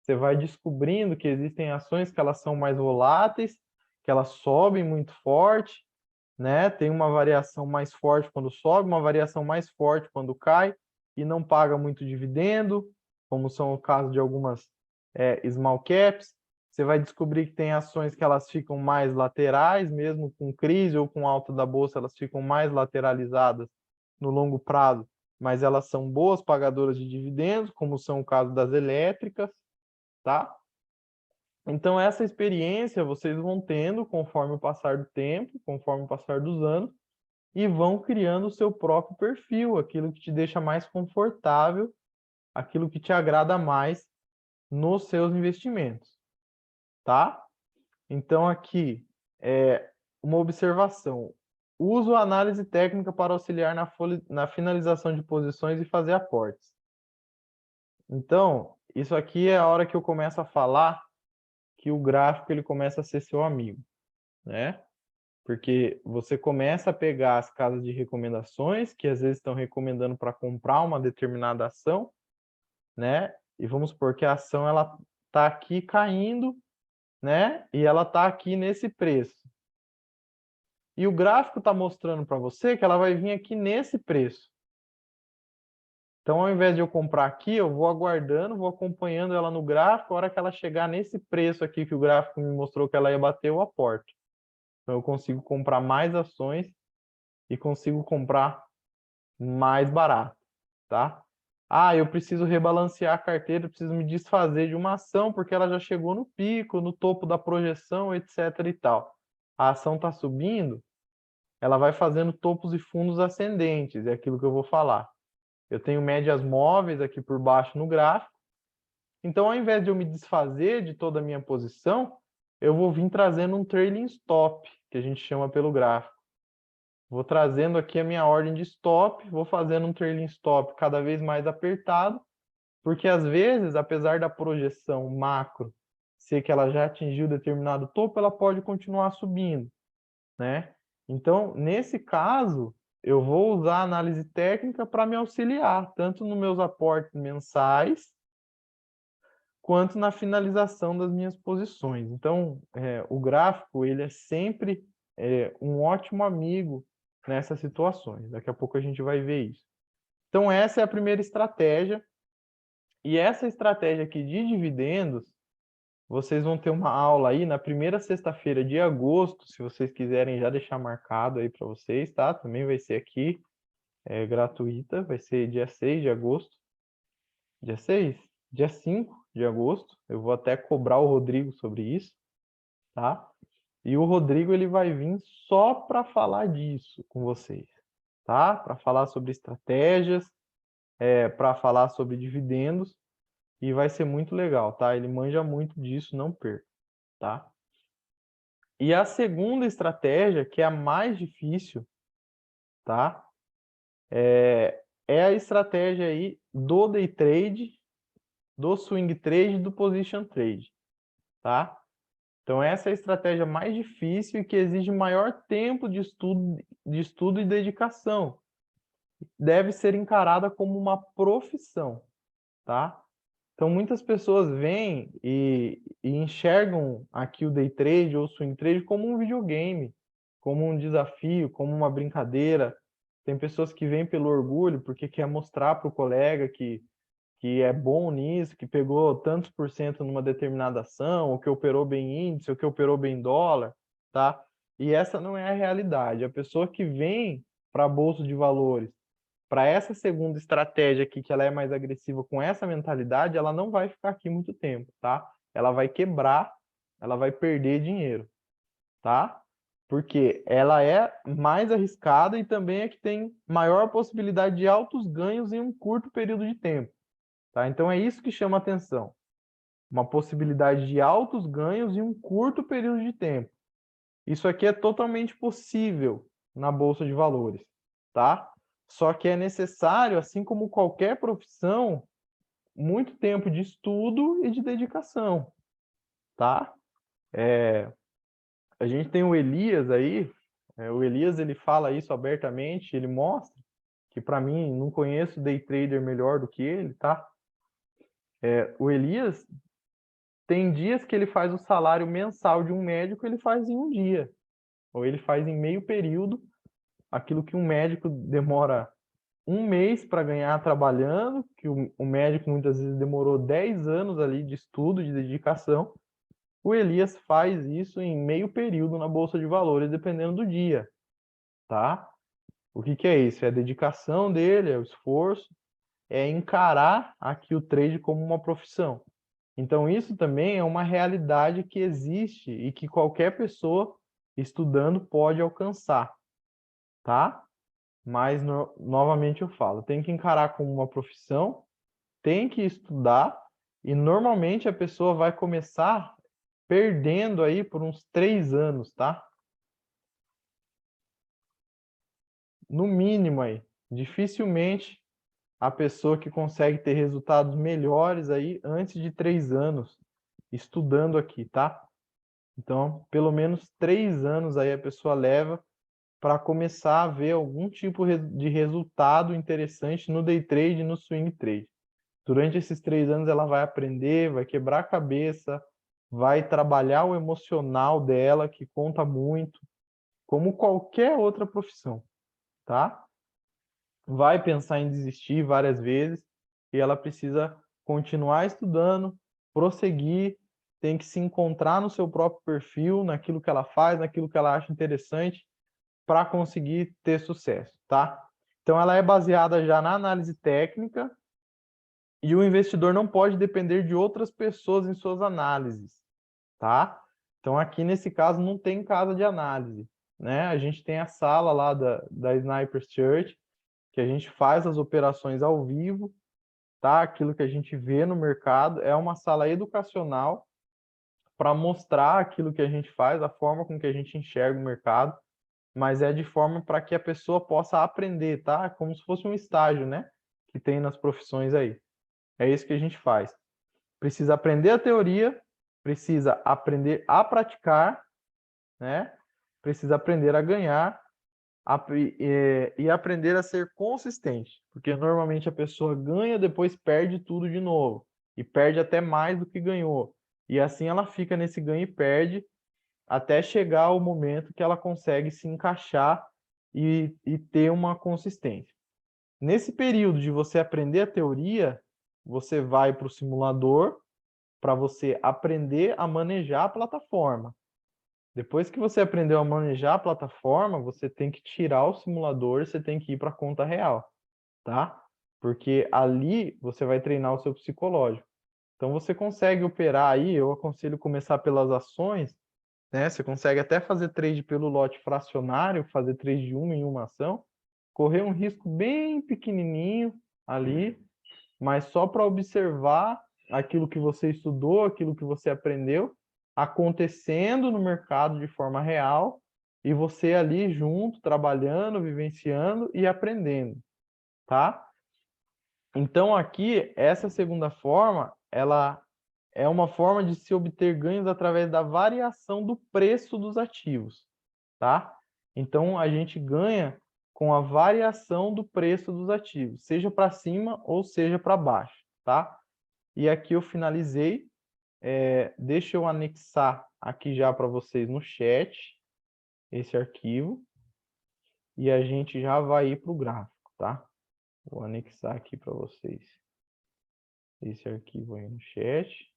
Você vai descobrindo que existem ações que elas são mais voláteis, que elas sobem muito forte, né? Tem uma variação mais forte quando sobe, uma variação mais forte quando cai e não paga muito dividendo, como são o caso de algumas small caps. Você vai descobrir que tem ações que elas ficam mais laterais, mesmo com crise ou com alta da bolsa, elas ficam mais lateralizadas no longo prazo, mas elas são boas pagadoras de dividendos, como são o caso das elétricas, tá? Então, essa experiência vocês vão tendo conforme o passar do tempo, conforme o passar dos anos, e vão criando o seu próprio perfil, aquilo que te deixa mais confortável, aquilo que te agrada mais nos seus investimentos, tá? Então, aqui, uma observação. Uso a análise técnica para auxiliar na finalização de posições e fazer aportes. Então, isso aqui é a hora que eu começo a falar que o gráfico ele começa a ser seu amigo, né? Porque você começa a pegar as casas de recomendações, que às vezes estão recomendando para comprar uma determinada ação, né? E vamos supor que a ação ela está aqui caindo, né? E ela está aqui nesse preço. E o gráfico está mostrando para você que ela vai vir aqui nesse preço. Então, ao invés de eu comprar aqui, eu vou aguardando, vou acompanhando ela no gráfico, a hora que ela chegar nesse preço aqui que o gráfico me mostrou que ela ia bater, eu aporto. Então, eu consigo comprar mais ações e consigo comprar mais barato, tá? Ah, eu preciso rebalancear a carteira, preciso me desfazer de uma ação porque ela já chegou no pico, no topo da projeção, etc e tal. A ação está subindo, ela vai fazendo topos e fundos ascendentes, é aquilo que eu vou falar. Eu tenho médias móveis aqui por baixo no gráfico, então ao invés de eu me desfazer de toda a minha posição, eu vou vir trazendo um trailing stop, que a gente chama pelo gráfico. Vou trazendo aqui a minha ordem de stop, vou fazendo um trailing stop cada vez mais apertado, porque às vezes, apesar da projeção macro ser que ela já atingiu determinado topo, ela pode continuar subindo, né? Então, nesse caso, eu vou usar a análise técnica para me auxiliar, tanto nos meus aportes mensais, quanto na finalização das minhas posições. Então, o gráfico ele é sempre um ótimo amigo nessas situações. Daqui a pouco a gente vai ver isso. Então, essa é a primeira estratégia. E essa estratégia aqui de dividendos, vocês vão ter uma aula aí na primeira sexta-feira de agosto, se vocês quiserem já deixar marcado aí para vocês, tá? Também vai ser aqui, gratuita, vai ser dia 6 de agosto. Dia 6? Dia 5 de agosto. Eu vou até cobrar o Rodrigo sobre isso, tá? E o Rodrigo ele vai vir só para falar disso com vocês, tá? Para falar sobre estratégias, para falar sobre dividendos, e vai ser muito legal, tá? Ele manja muito disso, não perca, tá? E a segunda estratégia, que é a mais difícil, tá? É a estratégia aí do day trade, do swing trade e do position trade, tá? Então essa é a estratégia mais difícil e que exige maior tempo de estudo e dedicação. Deve ser encarada como uma profissão, tá? Então muitas pessoas vêm e enxergam aqui o day trade ou o swing trade como um videogame, como um desafio, como uma brincadeira. Tem pessoas que vêm pelo orgulho, porque quer mostrar para o colega que é bom nisso, que pegou tantos por cento numa determinada ação, ou que operou bem índice, ou que operou bem dólar, tá? E essa não é a realidade. A pessoa que vem para a bolsa de valores, para essa segunda estratégia aqui, que ela é mais agressiva com essa mentalidade, ela não vai ficar aqui muito tempo, tá? Ela vai quebrar, ela vai perder dinheiro, tá? Porque ela é mais arriscada e também é que tem maior possibilidade de altos ganhos em um curto período de tempo. Tá? Então é isso que chama atenção. Uma possibilidade de altos ganhos em um curto período de tempo. Isso aqui é totalmente possível na bolsa de valores, tá? Só que é necessário, assim como qualquer profissão, muito tempo de estudo e de dedicação, tá? A gente tem o Elias aí, o Elias ele fala isso abertamente, ele mostra que para mim não conheço day trader melhor do que ele, tá? O Elias tem dias que ele faz o salário mensal de um médico, ele faz em um dia. Ou ele faz em meio período, aquilo que um médico demora um mês para ganhar trabalhando, que o médico muitas vezes demorou 10 anos ali de estudo, de dedicação. O Elias faz isso em meio período na Bolsa de Valores, dependendo do dia, tá? O que é isso? É a dedicação dele, é o esforço, é encarar aqui o trade como uma profissão. Então, isso também é uma realidade que existe e que qualquer pessoa estudando pode alcançar, tá? Mas, novamente eu falo, tem que encarar como uma profissão, tem que estudar e normalmente a pessoa vai começar perdendo aí por uns 3 anos, tá? No mínimo aí. Dificilmente a pessoa que consegue ter resultados melhores aí antes de 3 anos estudando aqui, tá? Então, pelo menos 3 anos aí a pessoa leva para começar a ver algum tipo de resultado interessante no day trade e no swing trade. Durante esses 3 anos ela vai aprender, vai quebrar a cabeça, vai trabalhar o emocional dela, que conta muito, como qualquer outra profissão, tá? Vai pensar em desistir várias vezes e ela precisa continuar estudando, prosseguir, tem que se encontrar no seu próprio perfil, naquilo que ela faz, naquilo que ela acha interessante para conseguir ter sucesso, tá? Então ela é baseada já na análise técnica e o investidor não pode depender de outras pessoas em suas análises, tá? Então aqui nesse caso não tem casa de análise, né? A gente tem a sala lá da Sniper Church, que a gente faz as operações ao vivo, tá? Aquilo que a gente vê no mercado é uma sala educacional para mostrar aquilo que a gente faz, a forma com que a gente enxerga o mercado, mas é de forma para que a pessoa possa aprender, tá? Como se fosse um estágio, né? Que tem nas profissões aí. É isso que a gente faz. Precisa aprender a teoria, precisa aprender a praticar, né? Precisa aprender a ganhar e aprender a ser consistente, porque normalmente a pessoa ganha, depois perde tudo de novo, e perde até mais do que ganhou. E assim ela fica nesse ganha e perde, até chegar ao momento que ela consegue se encaixar e ter uma consistência. Nesse período de você aprender a teoria, você vai para o simulador para você aprender a manejar a plataforma. Depois que você aprendeu a manejar a plataforma, você tem que tirar o simulador, você tem que ir para a conta real, tá? Porque ali você vai treinar o seu psicológico. Então você consegue operar aí, eu aconselho começar pelas ações, né? Você consegue até fazer trade pelo lote fracionário, fazer trade de uma em uma ação, correr um risco bem pequenininho ali, mas só para observar aquilo que você estudou, aquilo que você aprendeu, acontecendo no mercado de forma real, e você ali junto, trabalhando, vivenciando e aprendendo, tá? Então aqui, essa segunda forma, ela é uma forma de se obter ganhos através da variação do preço dos ativos, tá? Então a gente ganha com a variação do preço dos ativos, seja para cima ou seja para baixo, tá? E aqui eu finalizei. Deixa eu anexar aqui já para vocês no chat esse arquivo e a gente já vai ir para o gráfico, tá? Vou anexar aqui para vocês esse arquivo aí no chat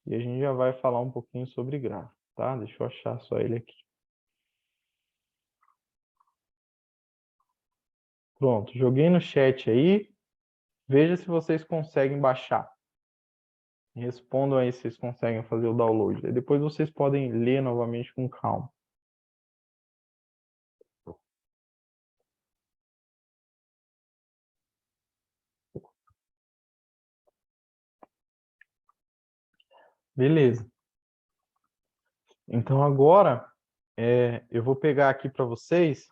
e a gente já vai falar um pouquinho sobre gráfico, tá? Deixa eu achar só ele aqui. Pronto, joguei no chat aí. Veja se vocês conseguem baixar. Respondam aí se vocês conseguem fazer o download. E depois vocês podem ler novamente com calma. Beleza. Então agora eu vou pegar aqui para vocês,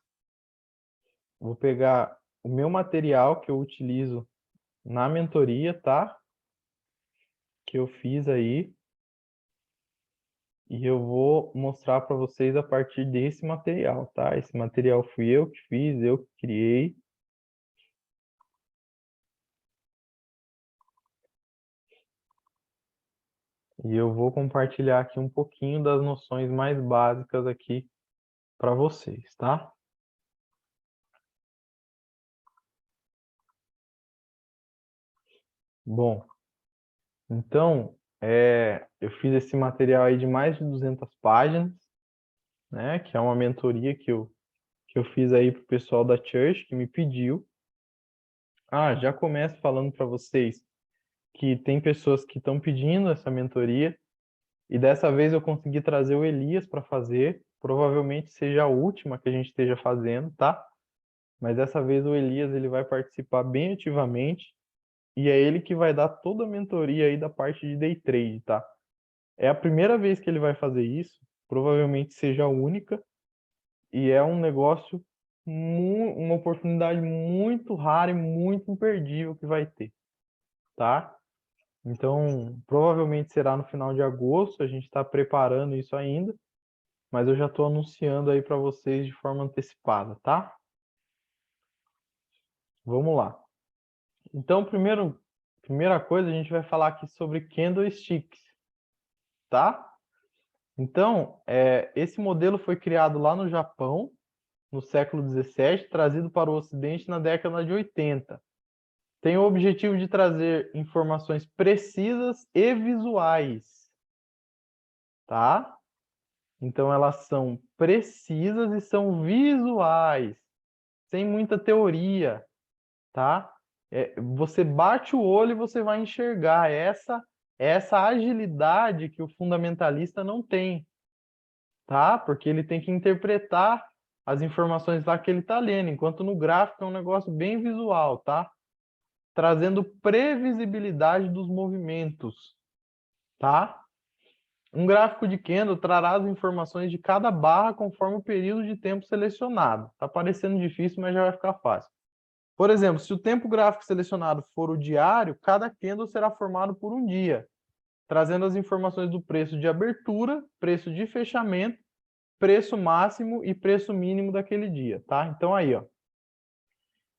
vou pegar o meu material que eu utilizo na mentoria, tá? Que eu fiz aí. E eu vou mostrar para vocês a partir desse material, tá? Esse material fui eu que fiz, eu que criei. E eu vou compartilhar aqui um pouquinho das noções mais básicas aqui para vocês, tá? Bom, então, eu fiz esse material aí de mais de 200 páginas, né? Que é uma mentoria que eu fiz aí para o pessoal da Church, que me pediu. Já começo falando para vocês que tem pessoas que estão pedindo essa mentoria, e dessa vez eu consegui trazer o Elias para fazer. Provavelmente seja a última que a gente esteja fazendo, tá? Mas dessa vez o Elias ele vai participar bem ativamente e é ele que vai dar toda a mentoria aí da parte de day trade, tá? É a primeira vez que ele vai fazer isso, provavelmente seja a única, e é um negócio, uma oportunidade muito rara e muito imperdível que vai ter, tá? Então, provavelmente será no final de agosto, a gente está preparando isso ainda, mas eu já estou anunciando aí para vocês de forma antecipada, tá? Vamos lá. Então, primeira coisa, a gente vai falar aqui sobre candlesticks, tá? Então, esse modelo foi criado lá no Japão, no século 17, trazido para o Ocidente na década de 80. Tem o objetivo de trazer informações precisas e visuais, tá? Então, elas são precisas e são visuais, sem muita teoria, tá? Você bate o olho e você vai enxergar essa agilidade que o fundamentalista não tem, tá? Porque ele tem que interpretar as informações lá que ele está lendo, enquanto no gráfico é um negócio bem visual, tá? Trazendo previsibilidade dos movimentos, tá? Um gráfico de candle trará as informações de cada barra conforme o período de tempo selecionado. Tá parecendo difícil, mas já vai ficar fácil. Por exemplo, se o tempo gráfico selecionado for o diário, cada candle será formado por um dia, trazendo as informações do preço de abertura, preço de fechamento, preço máximo e preço mínimo daquele dia, tá? Então aí, ó.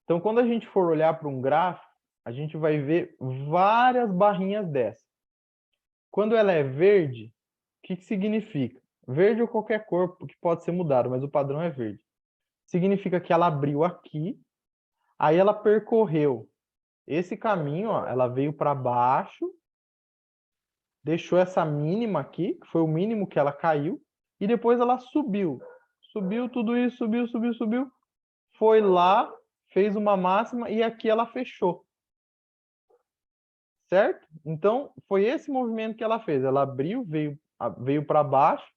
Então quando a gente for olhar para um gráfico, a gente vai ver várias barrinhas dessas. Quando ela é verde, o que significa? Verde ou qualquer cor que pode ser mudado, mas o padrão é verde. Significa que ela abriu aqui, aí ela percorreu esse caminho, ó, ela veio para baixo, deixou essa mínima aqui, que foi o mínimo que ela caiu, e depois ela subiu. Subiu tudo isso, subiu, subiu, subiu. Foi lá, fez uma máxima e aqui ela fechou. Certo? Então, foi esse movimento que ela fez. Ela abriu, veio veio para baixo,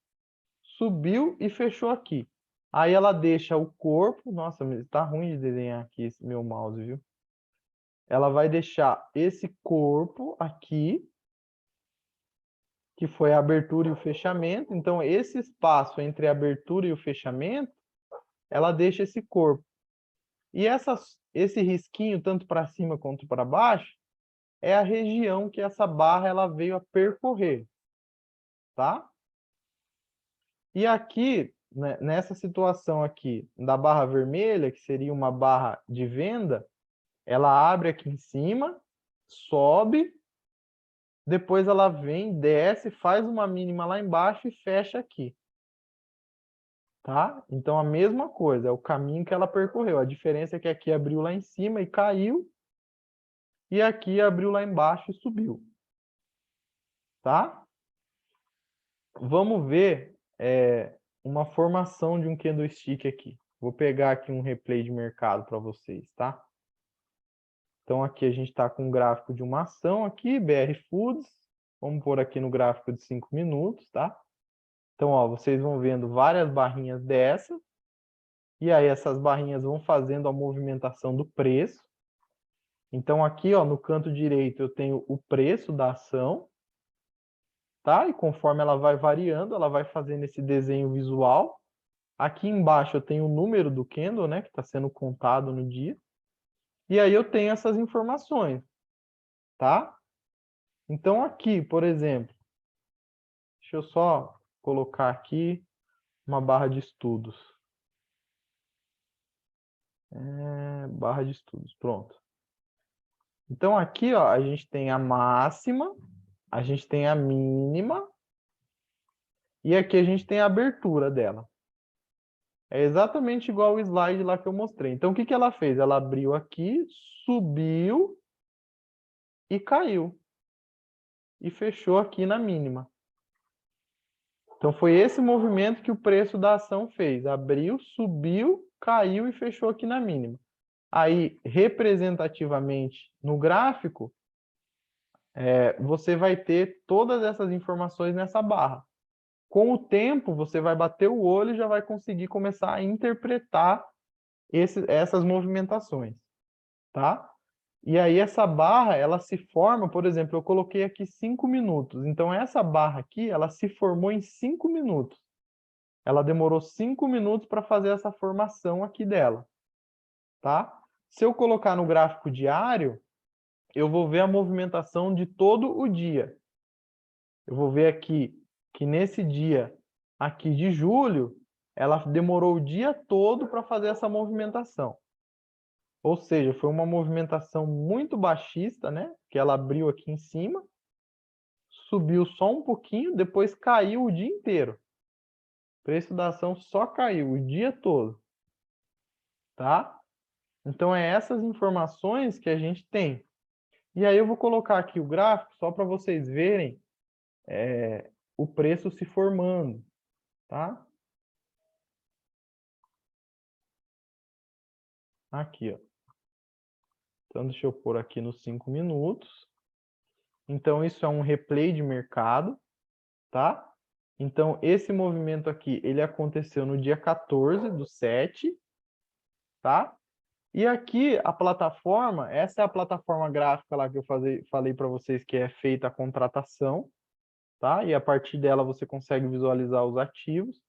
subiu e fechou aqui. Aí ela deixa o corpo, nossa, tá ruim de desenhar aqui esse meu mouse, viu? Ela vai deixar esse corpo aqui, que foi a abertura e o fechamento. Então, esse espaço entre a abertura e o fechamento, ela deixa esse corpo. E esse risquinho, tanto para cima quanto para baixo, é a região que essa barra ela veio a percorrer, tá? E aqui, né, nessa situação aqui da barra vermelha, que seria uma barra de venda, ela abre aqui em cima, sobe, depois ela vem, desce, faz uma mínima lá embaixo e fecha aqui. Tá? Então, a mesma coisa, é o caminho que ela percorreu. A diferença é que aqui abriu lá em cima e caiu, e aqui abriu lá embaixo e subiu. Tá? Vamos ver uma formação de um candlestick aqui. Vou pegar aqui um replay de mercado para vocês, tá? Então, aqui a gente está com um gráfico de uma ação aqui, BR Foods. Vamos pôr aqui no gráfico de 5 minutos, tá? Então, ó, vocês vão vendo várias barrinhas dessas. E aí essas barrinhas vão fazendo a movimentação do preço. Então, aqui, ó, no canto direito, eu tenho o preço da ação. Tá? E conforme ela vai variando, ela vai fazendo esse desenho visual. Aqui embaixo eu tenho o número do candle, né, que está sendo contado no dia. E aí eu tenho essas informações, tá? Então aqui, por exemplo, deixa eu só colocar aqui uma barra de estudos. Barra de estudos, pronto. Então aqui, ó, a gente tem a máxima, a gente tem a mínima, e aqui a gente tem a abertura dela. É exatamente igual o slide lá que eu mostrei. Então, o que que ela fez? Ela abriu aqui, subiu e caiu. E fechou aqui na mínima. Então, foi esse movimento que o preço da ação fez. Abriu, subiu, caiu e fechou aqui na mínima. Aí, representativamente, no gráfico, você vai ter todas essas informações nessa barra. Com o tempo, você vai bater o olho e já vai conseguir começar a interpretar essas movimentações, tá? E aí essa barra, ela se forma, por exemplo, eu coloquei aqui 5 minutos. Então essa barra aqui, ela se formou em 5 minutos. Ela demorou 5 minutos para fazer essa formação aqui dela, tá? Se eu colocar no gráfico diário, eu vou ver a movimentação de todo o dia. Eu vou ver aqui que nesse dia aqui de julho, ela demorou o dia todo para fazer essa movimentação. Ou seja, foi uma movimentação muito baixista, né? Que ela abriu aqui em cima, subiu só um pouquinho, depois caiu o dia inteiro. O preço da ação só caiu o dia todo. Tá? Então, é essas informações que a gente tem. E aí eu vou colocar aqui o gráfico só para vocês verem o preço se formando. Tá? Aqui, ó. Então, deixa eu pôr aqui nos 5 minutos. Então, isso é um replay de mercado, tá? Então, esse movimento aqui, ele aconteceu no dia 14/7, tá? E aqui, a plataforma, essa é a plataforma gráfica lá que eu falei para vocês que é feita a contratação, tá? E a partir dela você consegue visualizar os ativos.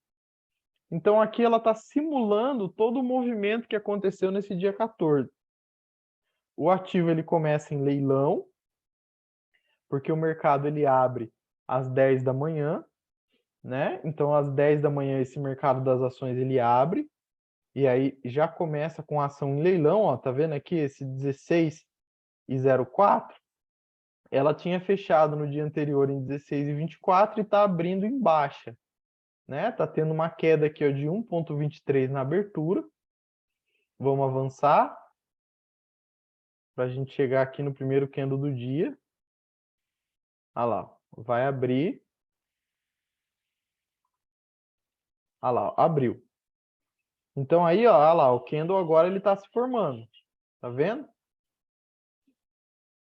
Então, aqui ela está simulando todo o movimento que aconteceu nesse dia 14. O ativo, ele começa em leilão, porque o mercado, ele abre às 10 da manhã, né? Então, às 10 da manhã, esse mercado das ações ele abre, e aí já começa com a ação em leilão, ó, tá vendo aqui esse 16,04? Ela tinha fechado no dia anterior em 16,24 e está abrindo em baixa, né? Tá tendo uma queda aqui, ó, de 1,23 na abertura. Vamos avançar para a gente chegar aqui no primeiro candle do dia. Olha lá, vai abrir. Olha lá, abriu. Então aí, ó, olha lá, o candle agora ele está se formando. Tá vendo?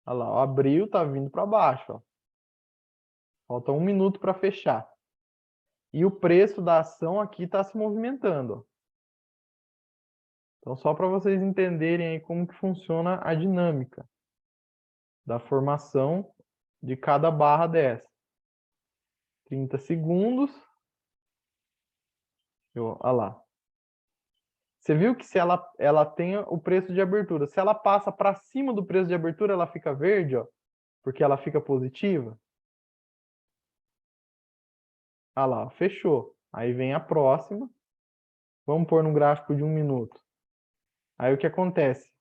Olha lá, abriu, tá vindo para baixo, ó. Falta 1 minuto para fechar. E o preço da ação aqui está se movimentando. Ó. Então, só para vocês entenderem aí como que funciona a dinâmica da formação de cada barra dessa. 30 segundos. Olha lá. Você viu que se ela tem o preço de abertura, se ela passa para cima do preço de abertura, ela fica verde, ó, porque ela fica positiva. Olha lá, fechou. Aí vem a próxima. Vamos pôr no gráfico de 1 minuto. Aí o que acontece?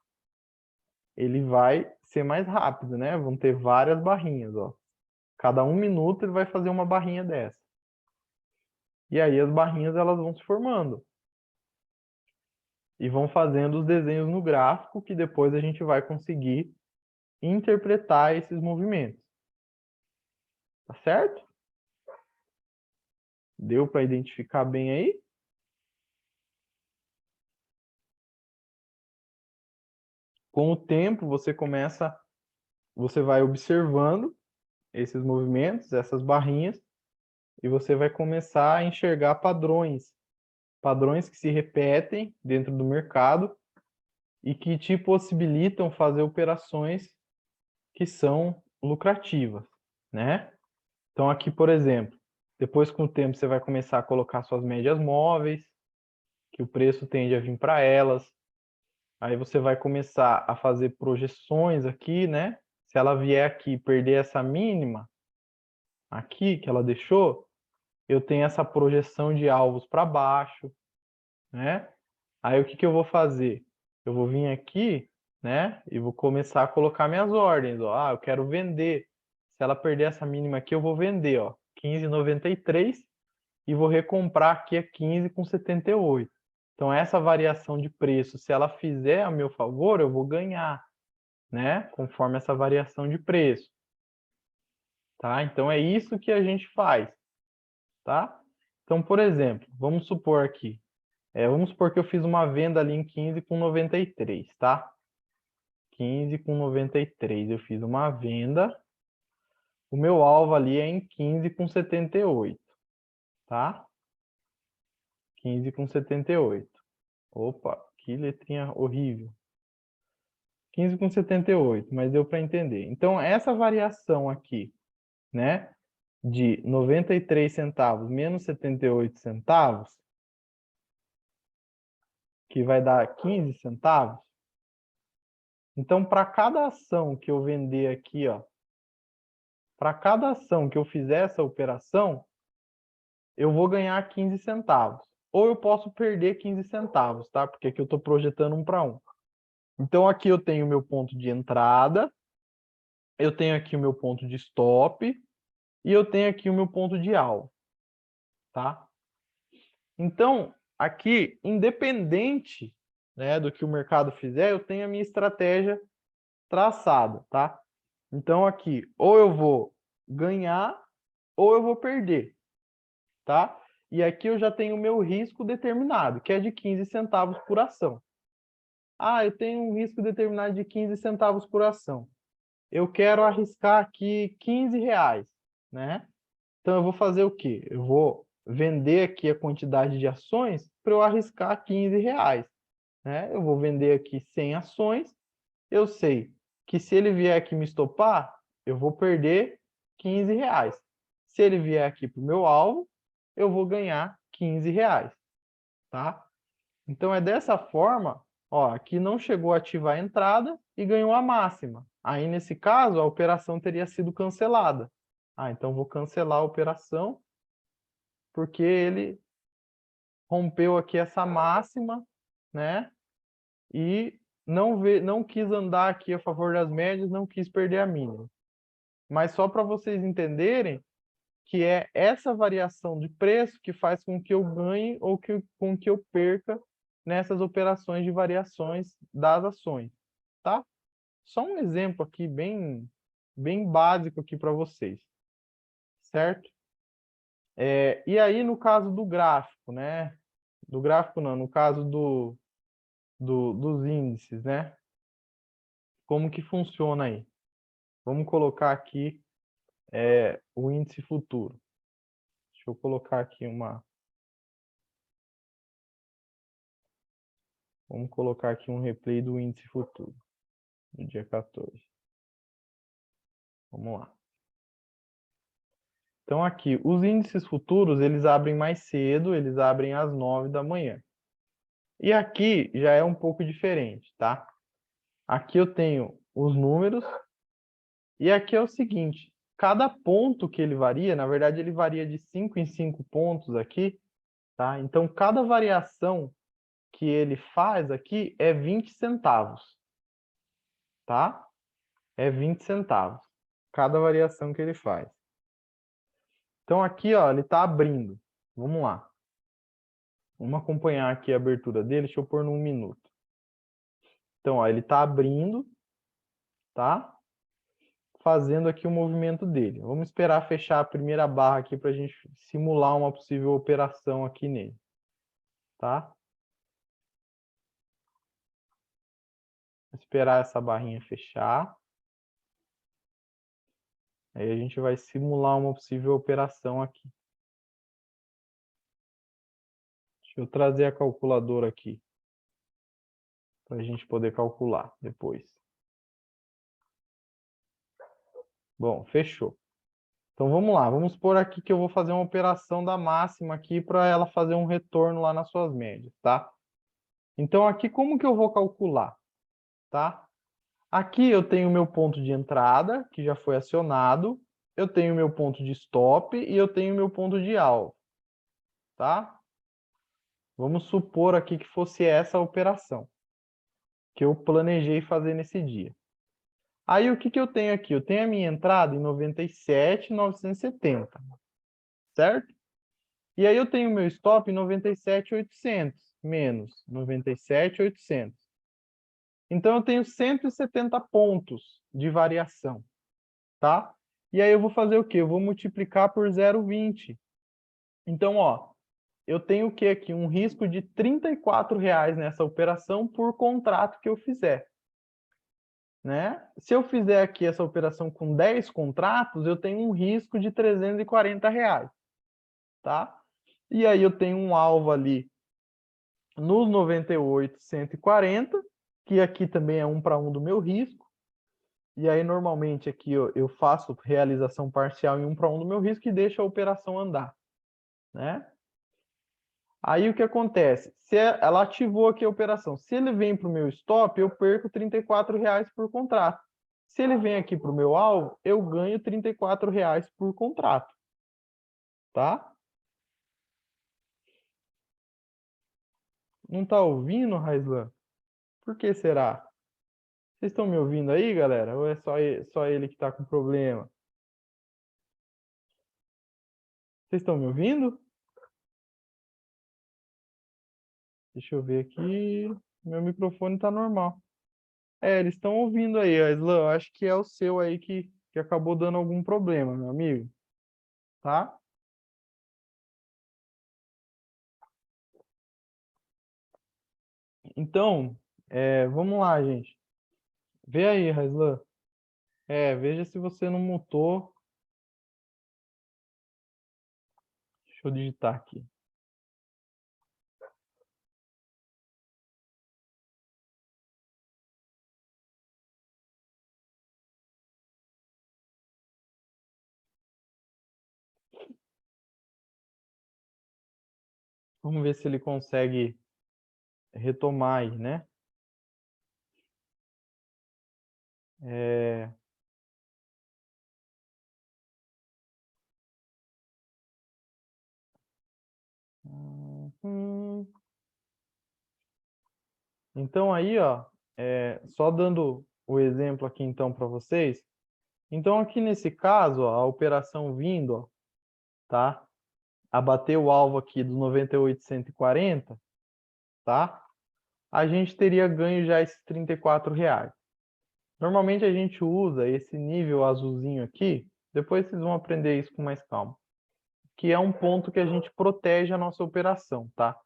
Ele vai ser mais rápido, né? Vão ter várias barrinhas, ó. Cada 1 minuto ele vai fazer uma barrinha dessa. E aí as barrinhas elas vão se formando. E vão fazendo os desenhos no gráfico que depois a gente vai conseguir interpretar esses movimentos. Tá certo? Deu para identificar bem aí? Com o tempo você vai observando esses movimentos, essas barrinhas, e você vai começar a enxergar padrões que se repetem dentro do mercado e que te possibilitam fazer operações que são lucrativas, né? Então aqui, por exemplo, depois com o tempo você vai começar a colocar suas médias móveis, que o preço tende a vir para elas. Aí você vai começar a fazer projeções aqui, né? Se ela vier aqui e perder essa mínima aqui que ela deixou, eu tenho essa projeção de alvos para baixo, né? Aí o que eu vou fazer? Eu vou vir aqui, né? E vou começar a colocar minhas ordens, ó. Ah, eu quero vender. Se ela perder essa mínima aqui, eu vou vender, ó, 15,93 e vou recomprar aqui a 15,78. Então essa variação de preço, se ela fizer a meu favor, eu vou ganhar, né? Conforme essa variação de preço. Tá? Então é isso que a gente faz, tá? Então, por exemplo, vamos supor aqui, vamos supor que eu fiz uma venda ali em 15,93, tá? 15,93, eu fiz uma venda, o meu alvo ali é em 15,78, tá? 15,78. Opa, que letrinha horrível. 15,78, mas deu para entender. Então, essa variação aqui, né, de 93 centavos menos 78 centavos, que vai dar 15 centavos. Então, para cada ação que eu vender aqui, ó, para cada ação que eu fizer essa operação, eu vou ganhar 15 centavos. Ou eu posso perder 15 centavos, tá? Porque aqui eu estou projetando 1 para 1. Então, aqui eu tenho o meu ponto de entrada, eu tenho aqui o meu ponto de stop e eu tenho aqui o meu ponto de alvo, tá? Então, aqui, independente, né, do que o mercado fizer, eu tenho a minha estratégia traçada, tá? Então, aqui, ou eu vou ganhar ou eu vou perder, tá? E aqui eu já tenho o meu risco determinado, que é de 15 centavos por ação. Ah, eu tenho um risco determinado de 15 centavos por ação. Eu quero arriscar aqui 15 reais, né? Então, eu vou fazer o quê? Eu vou vender aqui a quantidade de ações para eu arriscar 15 reais, né? Eu vou vender aqui 100 ações. Eu sei que se ele vier aqui me estopar, eu vou perder 15 reais. Se ele vier aqui para o meu alvo, eu vou ganhar 15 reais, tá? Então, é dessa forma, ó, aqui não chegou a ativar a entrada e ganhou a máxima. Aí, nesse caso, a operação teria sido cancelada. Ah, então vou cancelar a operação, porque ele rompeu aqui essa máxima, né? E não quis andar aqui a favor das médias, não quis perder a mínima. Mas só para vocês entenderem que é essa variação de preço que faz com que eu ganhe ou com que eu perca nessas operações de variações das ações, tá? Só um exemplo aqui bem básico aqui para vocês, certo? E aí no caso do gráfico, né? Do gráfico não, no caso dos índices, né? Como que funciona aí? Vamos colocar aqui o índice futuro. Deixa eu colocar aqui uma... Vamos colocar aqui um replay do índice futuro, do dia 14. Vamos lá. Então, aqui, os índices futuros, eles abrem mais cedo, eles abrem às 9 da manhã. E aqui já é um pouco diferente, tá? Aqui eu tenho os números, e aqui é o seguinte, cada ponto que ele varia, na verdade ele varia de 5 em 5 pontos aqui, tá? Então, cada variação que ele faz aqui é 20 centavos, tá? É 20 centavos, cada variação que ele faz. Então, aqui, ó, ele está abrindo. Vamos lá. Vamos acompanhar aqui a abertura dele. Deixa eu pôr no 1 minuto. Então, ó, ele está abrindo, tá? Fazendo aqui o movimento dele. Vamos esperar fechar a primeira barra aqui para a gente simular uma possível operação aqui nele, tá? Vou esperar essa barrinha fechar. Aí a gente vai simular uma possível operação aqui. Deixa eu trazer a calculadora aqui, para a gente poder calcular depois. Bom, fechou. Então vamos lá, vamos supor aqui que eu vou fazer uma operação da máxima aqui para ela fazer um retorno lá nas suas médias, tá? Então aqui como que eu vou calcular, tá? Aqui eu tenho o meu ponto de entrada, que já foi acionado, eu tenho o meu ponto de stop e eu tenho o meu ponto de alvo, tá? Vamos supor aqui que fosse essa a operação que eu planejei fazer nesse dia. Aí o que que eu tenho aqui? Eu tenho a minha entrada em 97.970, certo? E aí eu tenho o meu stop em 97.800, menos 97.800. Então eu tenho 170 pontos de variação, tá? E aí eu vou fazer o quê? Eu vou multiplicar por 0,20. Então, ó, eu tenho o que aqui? Um risco de R$ 34,00 nessa operação por contrato que eu fizer, né? Se eu fizer aqui essa operação com 10 contratos, eu tenho um risco de R$ 340,00, tá? E aí eu tenho um alvo ali nos 98,140, que aqui também é 1 para 1 do meu risco. E aí normalmente aqui eu faço realização parcial em 1 para 1 do meu risco e deixo a operação andar, né? Aí o que acontece? Se ela ativou aqui a operação, se ele vem para o meu stop, eu perco R$ 34,00 por contrato. Se ele vem aqui para o meu alvo, eu ganho R$ 34,00 por contrato, tá? Não tá ouvindo, Raislan? Por que será? Vocês estão me ouvindo aí, galera? Ou é só ele que está com problema? Vocês estão me ouvindo? Deixa eu ver aqui. Meu microfone está normal. Eles estão ouvindo aí, Aislan. Eu acho que é o seu aí que acabou dando algum problema, meu amigo. Tá? Então, vamos lá, gente. Vê aí, Aislan. Veja se você não mutou. Deixa eu digitar aqui. Vamos ver se ele consegue retomar aí, né? Então aí, ó, só dando o exemplo aqui então para vocês. Então aqui nesse caso, ó, a operação vindo, ó, tá? Abater o alvo aqui do 98,140, tá? A gente teria ganho já esses R$ 34,00. Normalmente a gente usa esse nível azulzinho aqui, depois vocês vão aprender isso com mais calma, que é um ponto que a gente protege a nossa operação, tá?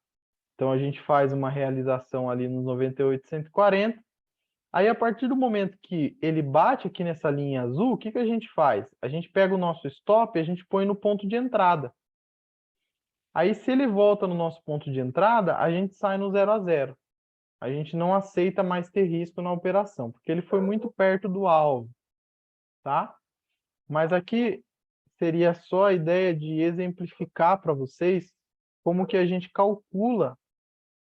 Então a gente faz uma realização ali nos 98,140, Aí, a partir do momento que ele bate aqui nessa linha azul, o que a gente faz? A gente pega o nosso stop e a gente põe no ponto de entrada. Aí, se ele volta no nosso ponto de entrada, a gente sai no 0 a 0. A gente não aceita mais ter risco na operação, porque ele foi muito perto do alvo, tá? Mas aqui seria só a ideia de exemplificar para vocês como que a gente calcula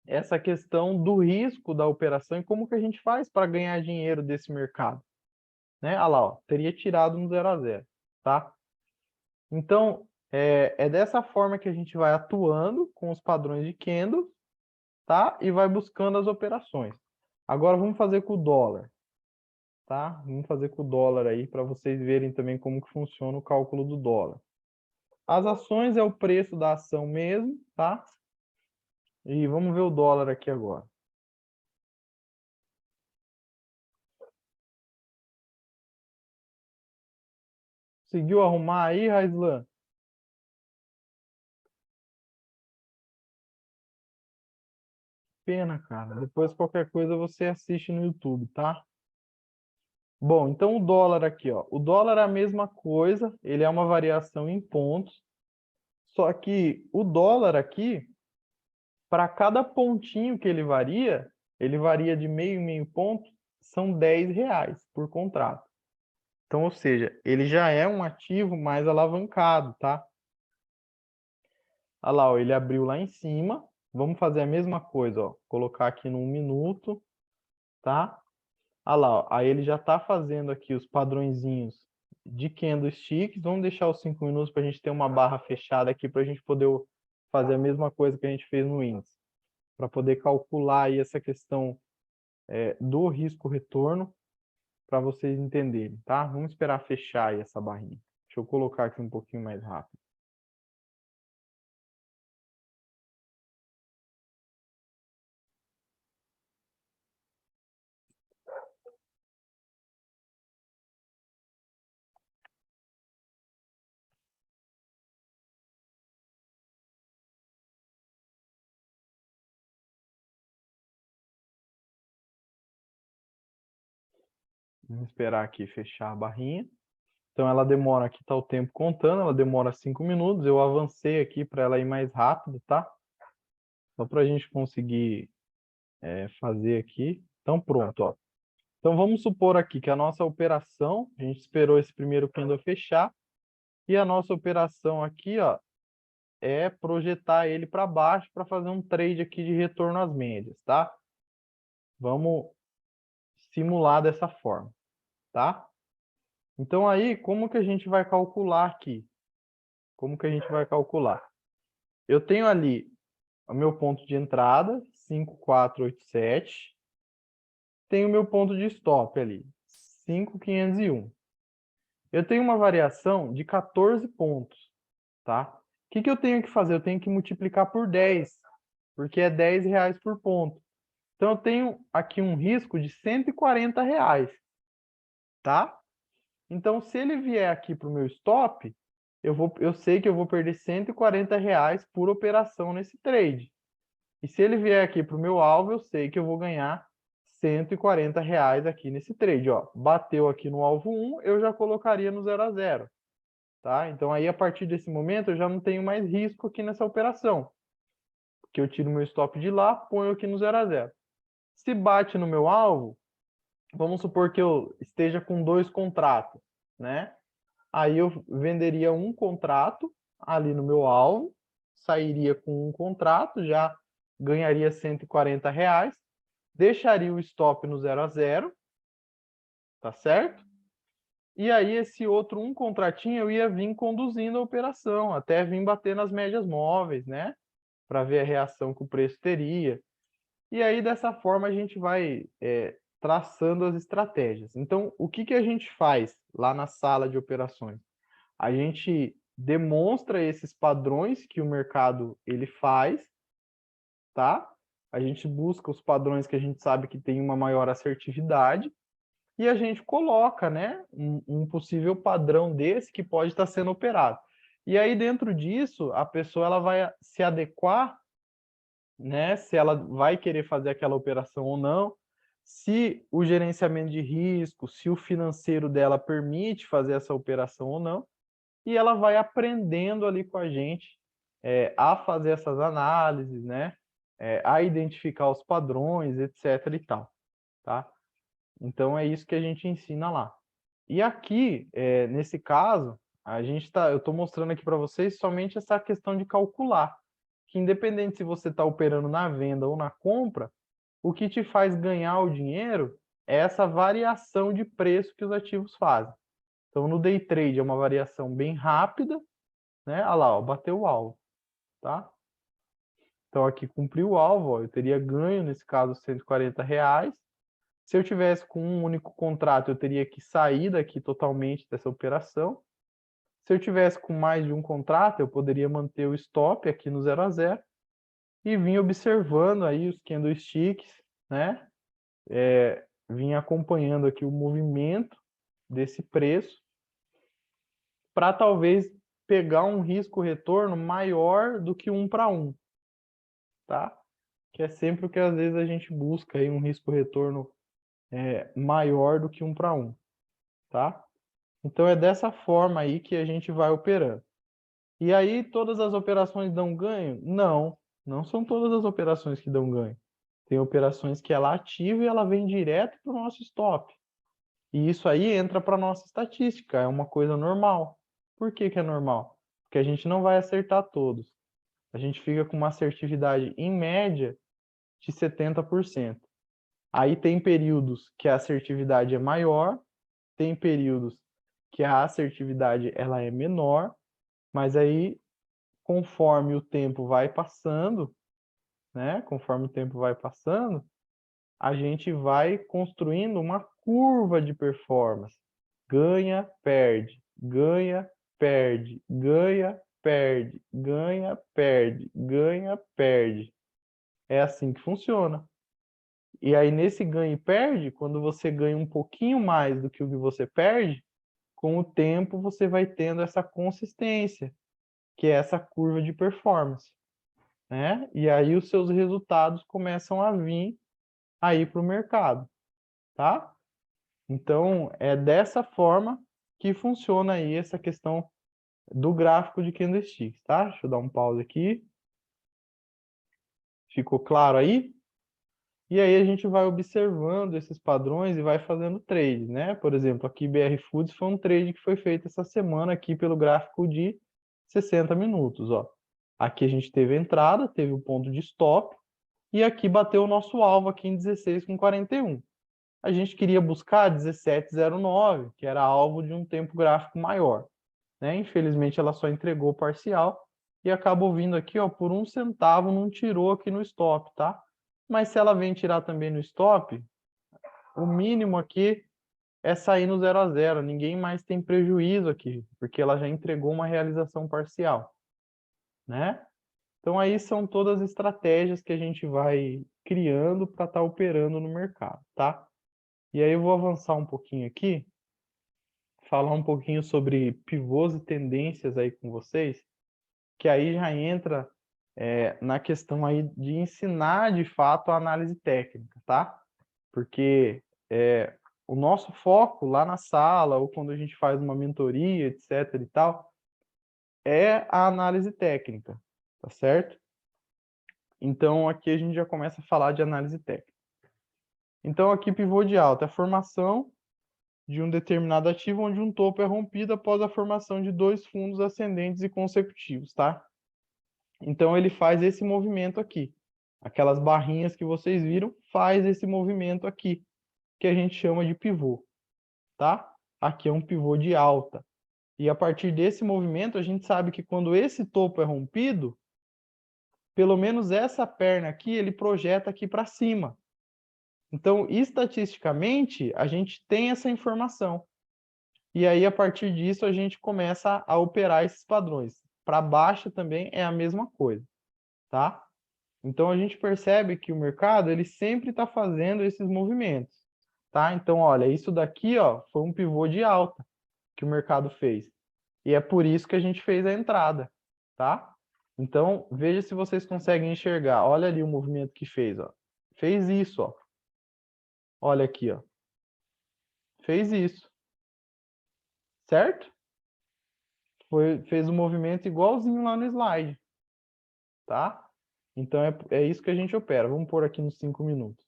essa questão do risco da operação e como que a gente faz para ganhar dinheiro desse mercado, né? Olha lá, ó, teria tirado no 0 a 0, tá? Então, é dessa forma que a gente vai atuando com os padrões de candle, tá? E vai buscando as operações. Agora vamos fazer com o dólar, tá? Vamos fazer com o dólar aí para vocês verem também como que funciona o cálculo do dólar. As ações é o preço da ação mesmo, tá? E vamos ver o dólar aqui agora. Conseguiu arrumar aí, Raislan? Pena, cara. Depois qualquer coisa você assiste no YouTube, tá? Bom, então o dólar aqui, ó. O dólar é a mesma coisa, ele é uma variação em pontos. Só que o dólar aqui, para cada pontinho que ele varia de meio em meio ponto, são R$ 10 por contrato. Então, ou seja, ele já é um ativo mais alavancado, tá? Olha lá, ó, ele abriu lá em cima. Vamos fazer a mesma coisa, ó. Colocar aqui no 1 minuto, tá? Olha lá, ó. Aí ele já está fazendo aqui os padrõezinhos de candlesticks. Vamos deixar os 5 minutos para a gente ter uma barra fechada aqui para a gente poder fazer a mesma coisa que a gente fez no índice. Para poder calcular aí essa questão do risco-retorno para vocês entenderem, tá? Vamos esperar fechar aí essa barrinha. Deixa eu colocar aqui um pouquinho mais rápido. Vamos esperar aqui fechar a barrinha. Então ela demora, aqui está o tempo contando, ela demora 5 minutos. Eu avancei aqui para ela ir mais rápido, tá? Só para a gente conseguir fazer aqui. Então pronto, ó. Então vamos supor aqui que a nossa operação, a gente esperou esse primeiro candle fechar, e a nossa operação aqui, ó, é projetar ele para baixo para fazer um trade aqui de retorno às médias, tá? Vamos simular dessa forma, tá? Então aí, como que a gente vai calcular aqui? Como que a gente vai calcular? Eu tenho ali o meu ponto de entrada, 5,487. Tenho o meu ponto de stop ali, 5,501. Eu tenho uma variação de 14 pontos, tá? O que eu tenho que fazer? Eu tenho que multiplicar por 10, porque é R$ 10 por ponto. Então, eu tenho aqui um risco de R$ 140, tá? Então, se ele vier aqui para o meu stop, eu sei que eu vou perder R$ 140 por operação nesse trade. E se ele vier aqui para o meu alvo, eu sei que eu vou ganhar R$ 140 aqui nesse trade. Ó. Bateu aqui no alvo 1, eu já colocaria no 0 a 0. Tá? Então, aí, a partir desse momento, eu já não tenho mais risco aqui nessa operação. Porque eu tiro meu stop de lá, ponho aqui no 0 a 0. Se bate no meu alvo, vamos supor que eu esteja com 2 contratos, né? Aí eu venderia um contrato ali no meu alvo, sairia com um contrato, já ganharia R$ 140, deixaria o stop no 0 a 0, tá certo? E aí esse outro um contratinho eu ia vir conduzindo a operação, até vir bater nas médias móveis, né? Para ver a reação que o preço teria. E aí dessa forma a gente vai traçando as estratégias. Então, o que a gente faz lá na sala de operações? A gente demonstra esses padrões que o mercado ele faz, tá? A gente busca os padrões que a gente sabe que tem uma maior assertividade e a gente coloca, né, um possível padrão desse que pode estar sendo operado. E aí dentro disso, a pessoa ela vai se adequar, né, se ela vai querer fazer aquela operação ou não. se o gerenciamento de risco, se o financeiro dela permite fazer essa operação ou não, e ela vai aprendendo ali com a gente a fazer essas análises, né? A identificar os padrões, etc. e tal, tá? Então é isso que a gente ensina lá. E aqui, nesse caso, eu estou mostrando aqui para vocês somente essa questão de calcular, que independente se você está operando na venda ou na compra, o que te faz ganhar o dinheiro é essa variação de preço que os ativos fazem. Então, no day trade é uma variação bem rápida, né? Olha lá, ó, bateu o alvo, tá? Então, aqui cumpriu o alvo, ó, eu teria ganho, nesse caso, R$ 140. Se eu tivesse com um único contrato, eu teria que sair daqui totalmente dessa operação. Se eu tivesse com mais de um contrato, eu poderia manter o stop aqui no 0 a 0 e vir observando aí os candlesticks, né? Vim acompanhando aqui o movimento desse preço para talvez pegar um risco-retorno maior do que 1 para 1, tá? Que é sempre o que às vezes a gente busca aí, um risco-retorno maior do que 1 para 1, tá? Então é dessa forma aí que a gente vai operando. E aí todas as operações dão ganho? Não, não são todas as operações que dão ganho. Tem operações que ela ativa e ela vem direto para o nosso stop. E isso aí entra para a nossa estatística, é uma coisa normal. Por que que é normal? Porque a gente não vai acertar todos. A gente fica com uma assertividade em média de 70%. Aí tem períodos que a assertividade é maior, tem períodos que a assertividade ela é menor, mas aí conforme o tempo vai passando, né? Conforme o tempo vai passando, a gente vai construindo uma curva de performance. Ganha, perde, ganha, perde, ganha, perde, ganha, perde, ganha, perde. É assim que funciona. E aí, nesse ganha e perde, quando você ganha um pouquinho mais do que o que você perde, com o tempo você vai tendo essa consistência, que é essa curva de performance, né? E aí os seus resultados começam a vir aí para o mercado, tá? Então, é dessa forma que funciona aí essa questão do gráfico de candlesticks, tá? Deixa eu dar um pause aqui. Ficou claro aí? E aí a gente vai observando esses padrões e vai fazendo trade, né? Por exemplo, aqui BR Foods foi um trade que foi feito essa semana aqui pelo gráfico de 60 minutos, ó. Aqui a gente teve entrada, teve o ponto de stop e aqui bateu o nosso alvo aqui em 16,41. A gente queria buscar 17,09, que era alvo de um tempo gráfico maior, né? Infelizmente ela só entregou parcial e acabou vindo aqui, ó, por 1 centavo, não tirou aqui no stop, tá? Mas se ela vem tirar também no stop, o mínimo aqui é sair no 0 a 0. Ninguém mais tem prejuízo aqui, porque ela já entregou uma realização parcial, né? Então aí são todas as estratégias que a gente vai criando para estar operando no mercado, tá? E aí eu vou avançar um pouquinho aqui, falar um pouquinho sobre pivôs e tendências aí com vocês, que aí já entra na questão aí de ensinar de fato a análise técnica, tá? Porque o nosso foco lá na sala, ou quando a gente faz uma mentoria, etc e tal, é a análise técnica, tá certo? Então, aqui a gente já começa a falar de análise técnica. Então, aqui pivô de alta é a formação de um determinado ativo onde um topo é rompido após a formação de 2 fundos ascendentes e consecutivos, tá? Então, ele faz esse movimento aqui. Aquelas barrinhas que vocês viram, faz esse movimento aqui, que a gente chama de pivô, tá? Aqui é um pivô de alta. E a partir desse movimento, a gente sabe que quando esse topo é rompido, pelo menos essa perna aqui, ele projeta aqui para cima. Então, estatisticamente, a gente tem essa informação. E aí, a partir disso, a gente começa a operar esses padrões. Para baixo também é a mesma coisa, tá? Então, a gente percebe que o mercado, ele sempre está fazendo esses movimentos, tá? Então, olha, isso daqui, ó, foi um pivô de alta que o mercado fez. E é por isso que a gente fez a entrada, tá? Então, veja se vocês conseguem enxergar. Olha ali o movimento que fez, ó. Fez isso, ó. Olha aqui, ó. Fez isso. Certo? Fez um movimento igualzinho lá no slide. Tá? Então, é isso que a gente opera. Vamos pôr aqui nos 5 minutos.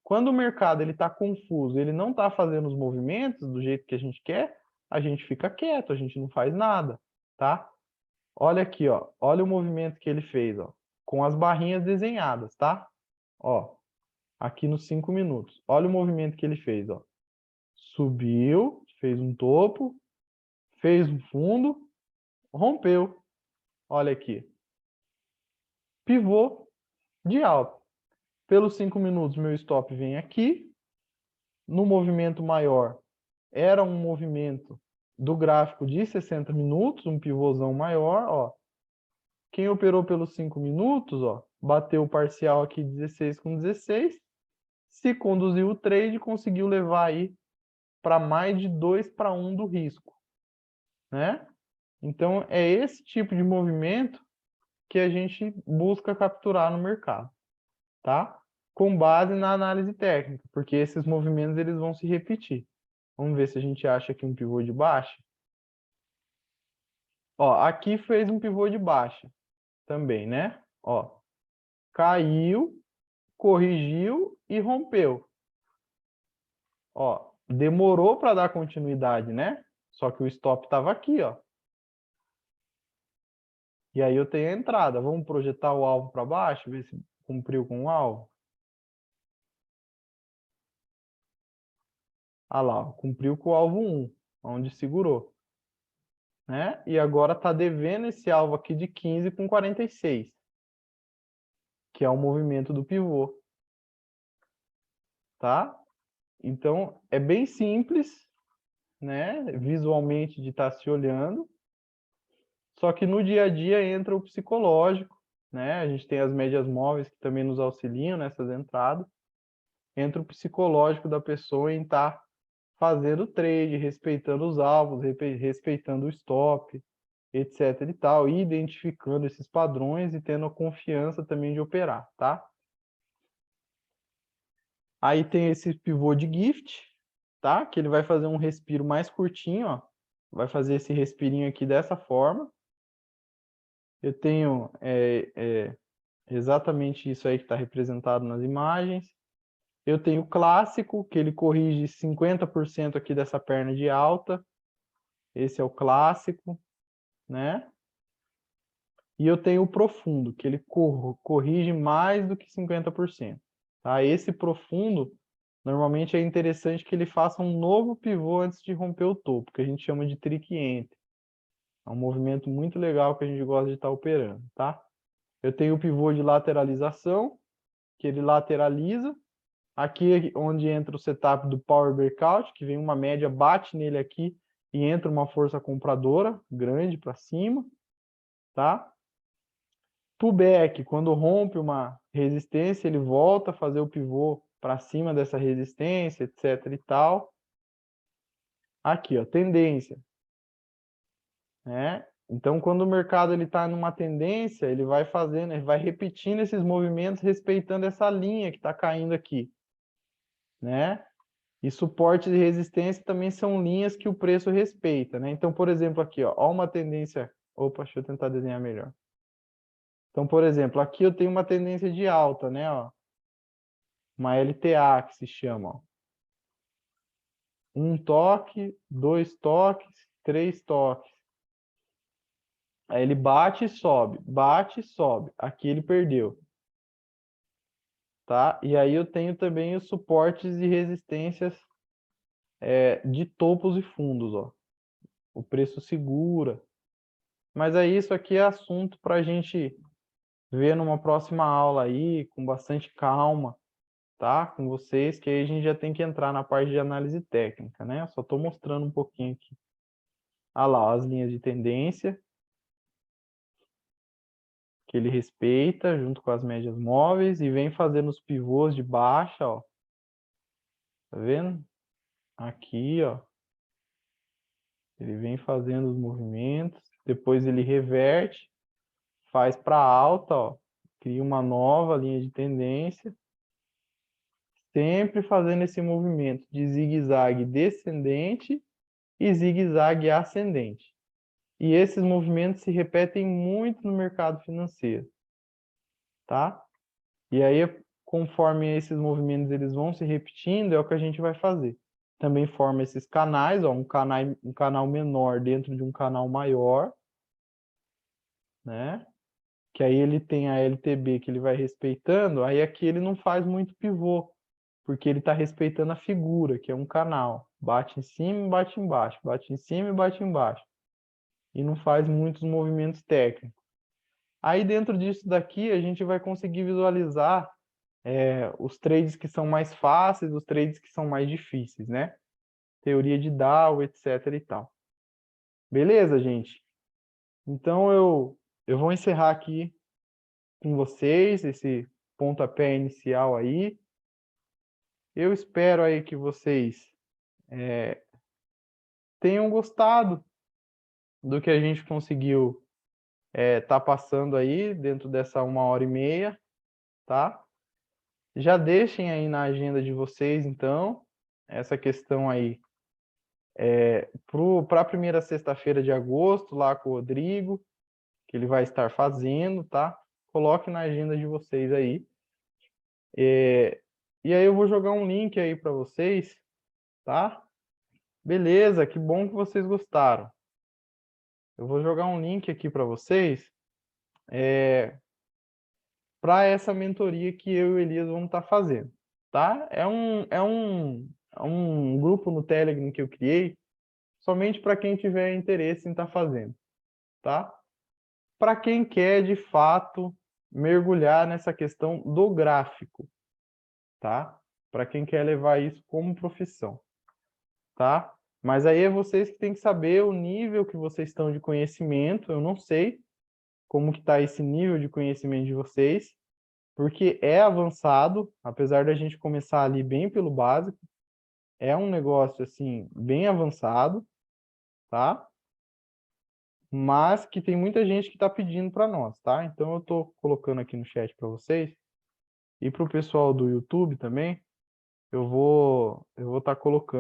Quando o mercado está confuso, ele não está fazendo os movimentos do jeito que a gente quer, a gente fica quieto, a gente não faz nada. Tá? Olha aqui, ó. Olha o movimento que ele fez, ó, com as barrinhas desenhadas, tá? Ó, aqui nos 5 minutos. Olha o movimento que ele fez, ó. Subiu, fez um topo, fez um fundo, rompeu. Olha aqui. Pivô de alta. Pelos 5 minutos, meu stop vem aqui. No movimento maior, era um movimento do gráfico de 60 minutos, um pivôzão maior, ó. Quem operou pelos 5 minutos, ó, bateu o parcial aqui 16 com 16, se conduziu o trade, conseguiu levar aí para mais de 2-1 do risco, né? Então, é esse tipo de movimento que a gente busca capturar no mercado, tá? Com base na análise técnica, porque esses movimentos eles vão se repetir. Vamos ver se a gente acha aqui um pivô de baixa. Ó, aqui fez um pivô de baixa também, né? Ó, caiu, corrigiu e rompeu. Ó, demorou para dar continuidade, né? Só que o stop estava aqui, ó. E aí eu tenho a entrada. Vamos projetar o alvo para baixo, ver se cumpriu com o alvo. Ah lá, ó, cumpriu com o alvo 1, onde segurou. Né? E agora está devendo esse alvo aqui de 15 com 46, que é o movimento do pivô. Tá? Então, é bem simples, né? Visualmente de estar se olhando. Só que no dia a dia entra o psicológico, né? A gente tem as médias móveis que também nos auxiliam nessas entradas. Entra o psicológico da pessoa em estar fazendo o trade, respeitando os alvos, respeitando o stop, etc e tal, e identificando esses padrões e tendo a confiança também de operar, tá? Aí tem esse pivô de gift, tá? Que ele vai fazer um respiro mais curtinho, ó. Vai fazer esse respirinho aqui dessa forma. Eu tenho exatamente isso aí que está representado nas imagens. Eu tenho o clássico, que ele corrige 50% aqui dessa perna de alta. Esse é o clássico, né? E eu tenho o profundo, que ele corrige mais do que 50%. Tá? Esse profundo, normalmente é interessante que ele faça um novo pivô antes de romper o topo, que a gente chama de trick entry. É um movimento muito legal que a gente gosta de estar operando, tá? Eu tenho o pivô de lateralização, que ele lateraliza. Aqui é onde entra o setup do Power Breakout, que vem uma média, bate nele aqui e entra uma força compradora grande para cima, tá? Pullback, quando rompe uma resistência, ele volta a fazer o pivô para cima dessa resistência, etc e tal. Aqui, ó, tendência, né? Então, quando o mercado ele está numa tendência, ele vai fazendo, ele vai repetindo esses movimentos, respeitando essa linha que está caindo aqui, né? E suporte e resistência também são linhas que o preço respeita, né? Então, por exemplo, aqui, ó uma tendência. Opa, deixa eu tentar desenhar melhor. Então, por exemplo, aqui eu tenho uma tendência de alta, né? Ó, uma LTA que se chama. Ó. Um toque, 2 toques, 3 toques. Aí ele bate e sobe, bate e sobe. Aqui ele perdeu. Tá? E aí eu tenho também os suportes e resistências de topos e fundos. Ó. O preço segura. Mas aí isso aqui é assunto para a gente ver numa próxima aula aí, com bastante calma, tá? Com vocês, que aí a gente já tem que entrar na parte de análise técnica, né? Eu só estou mostrando um pouquinho aqui. Ah lá, as linhas de tendência, que ele respeita, junto com as médias móveis, e vem fazendo os pivôs de baixa, ó. Tá vendo? Aqui, ó. Ele vem fazendo os movimentos, depois ele reverte, faz para alta, ó. Cria uma nova linha de tendência, sempre fazendo esse movimento de zigue-zague descendente e zigue-zague ascendente. E esses movimentos se repetem muito no mercado financeiro, tá? E aí, conforme esses movimentos eles vão se repetindo, é o que a gente vai fazer. Também forma esses canais, ó, um canal menor dentro de um canal maior, né? Que aí ele tem a LTB que ele vai respeitando, aí aqui ele não faz muito pivô, porque ele está respeitando a figura, que é um canal. Bate em cima e bate embaixo, bate em cima e bate embaixo. E não faz muitos movimentos técnicos. Aí dentro disso daqui a gente vai conseguir visualizar os trades que são mais fáceis, os trades que são mais difíceis, né? Teoria de Dow, etc e tal. Beleza, gente? Então eu vou encerrar aqui com vocês esse pontapé inicial aí. Eu espero aí que vocês tenham gostado do que a gente conseguiu tá passando aí dentro dessa 1h30, tá? Já deixem aí na agenda de vocês, então, essa questão aí para a primeira sexta-feira de agosto, lá com o Rodrigo, que ele vai estar fazendo, tá? Coloque na agenda de vocês aí. E aí eu vou jogar um link aí para vocês, tá? Beleza, que bom que vocês gostaram. Eu vou jogar um link aqui para vocês para essa mentoria que eu e o Elias vamos estar fazendo, tá? É um grupo no Telegram que eu criei somente para quem tiver interesse em estar fazendo, tá? Para quem quer, de fato, mergulhar nessa questão do gráfico, tá? Para quem quer levar isso como profissão, tá? Mas aí é vocês que têm que saber o nível que vocês estão de conhecimento. Eu não sei como que está esse nível de conhecimento de vocês, porque é avançado, apesar da gente começar ali bem pelo básico, é um negócio assim bem avançado, tá? Mas que tem muita gente que está pedindo para nós, tá? Então eu estou colocando aqui no chat para vocês e para o pessoal do YouTube também, eu vou estar colocando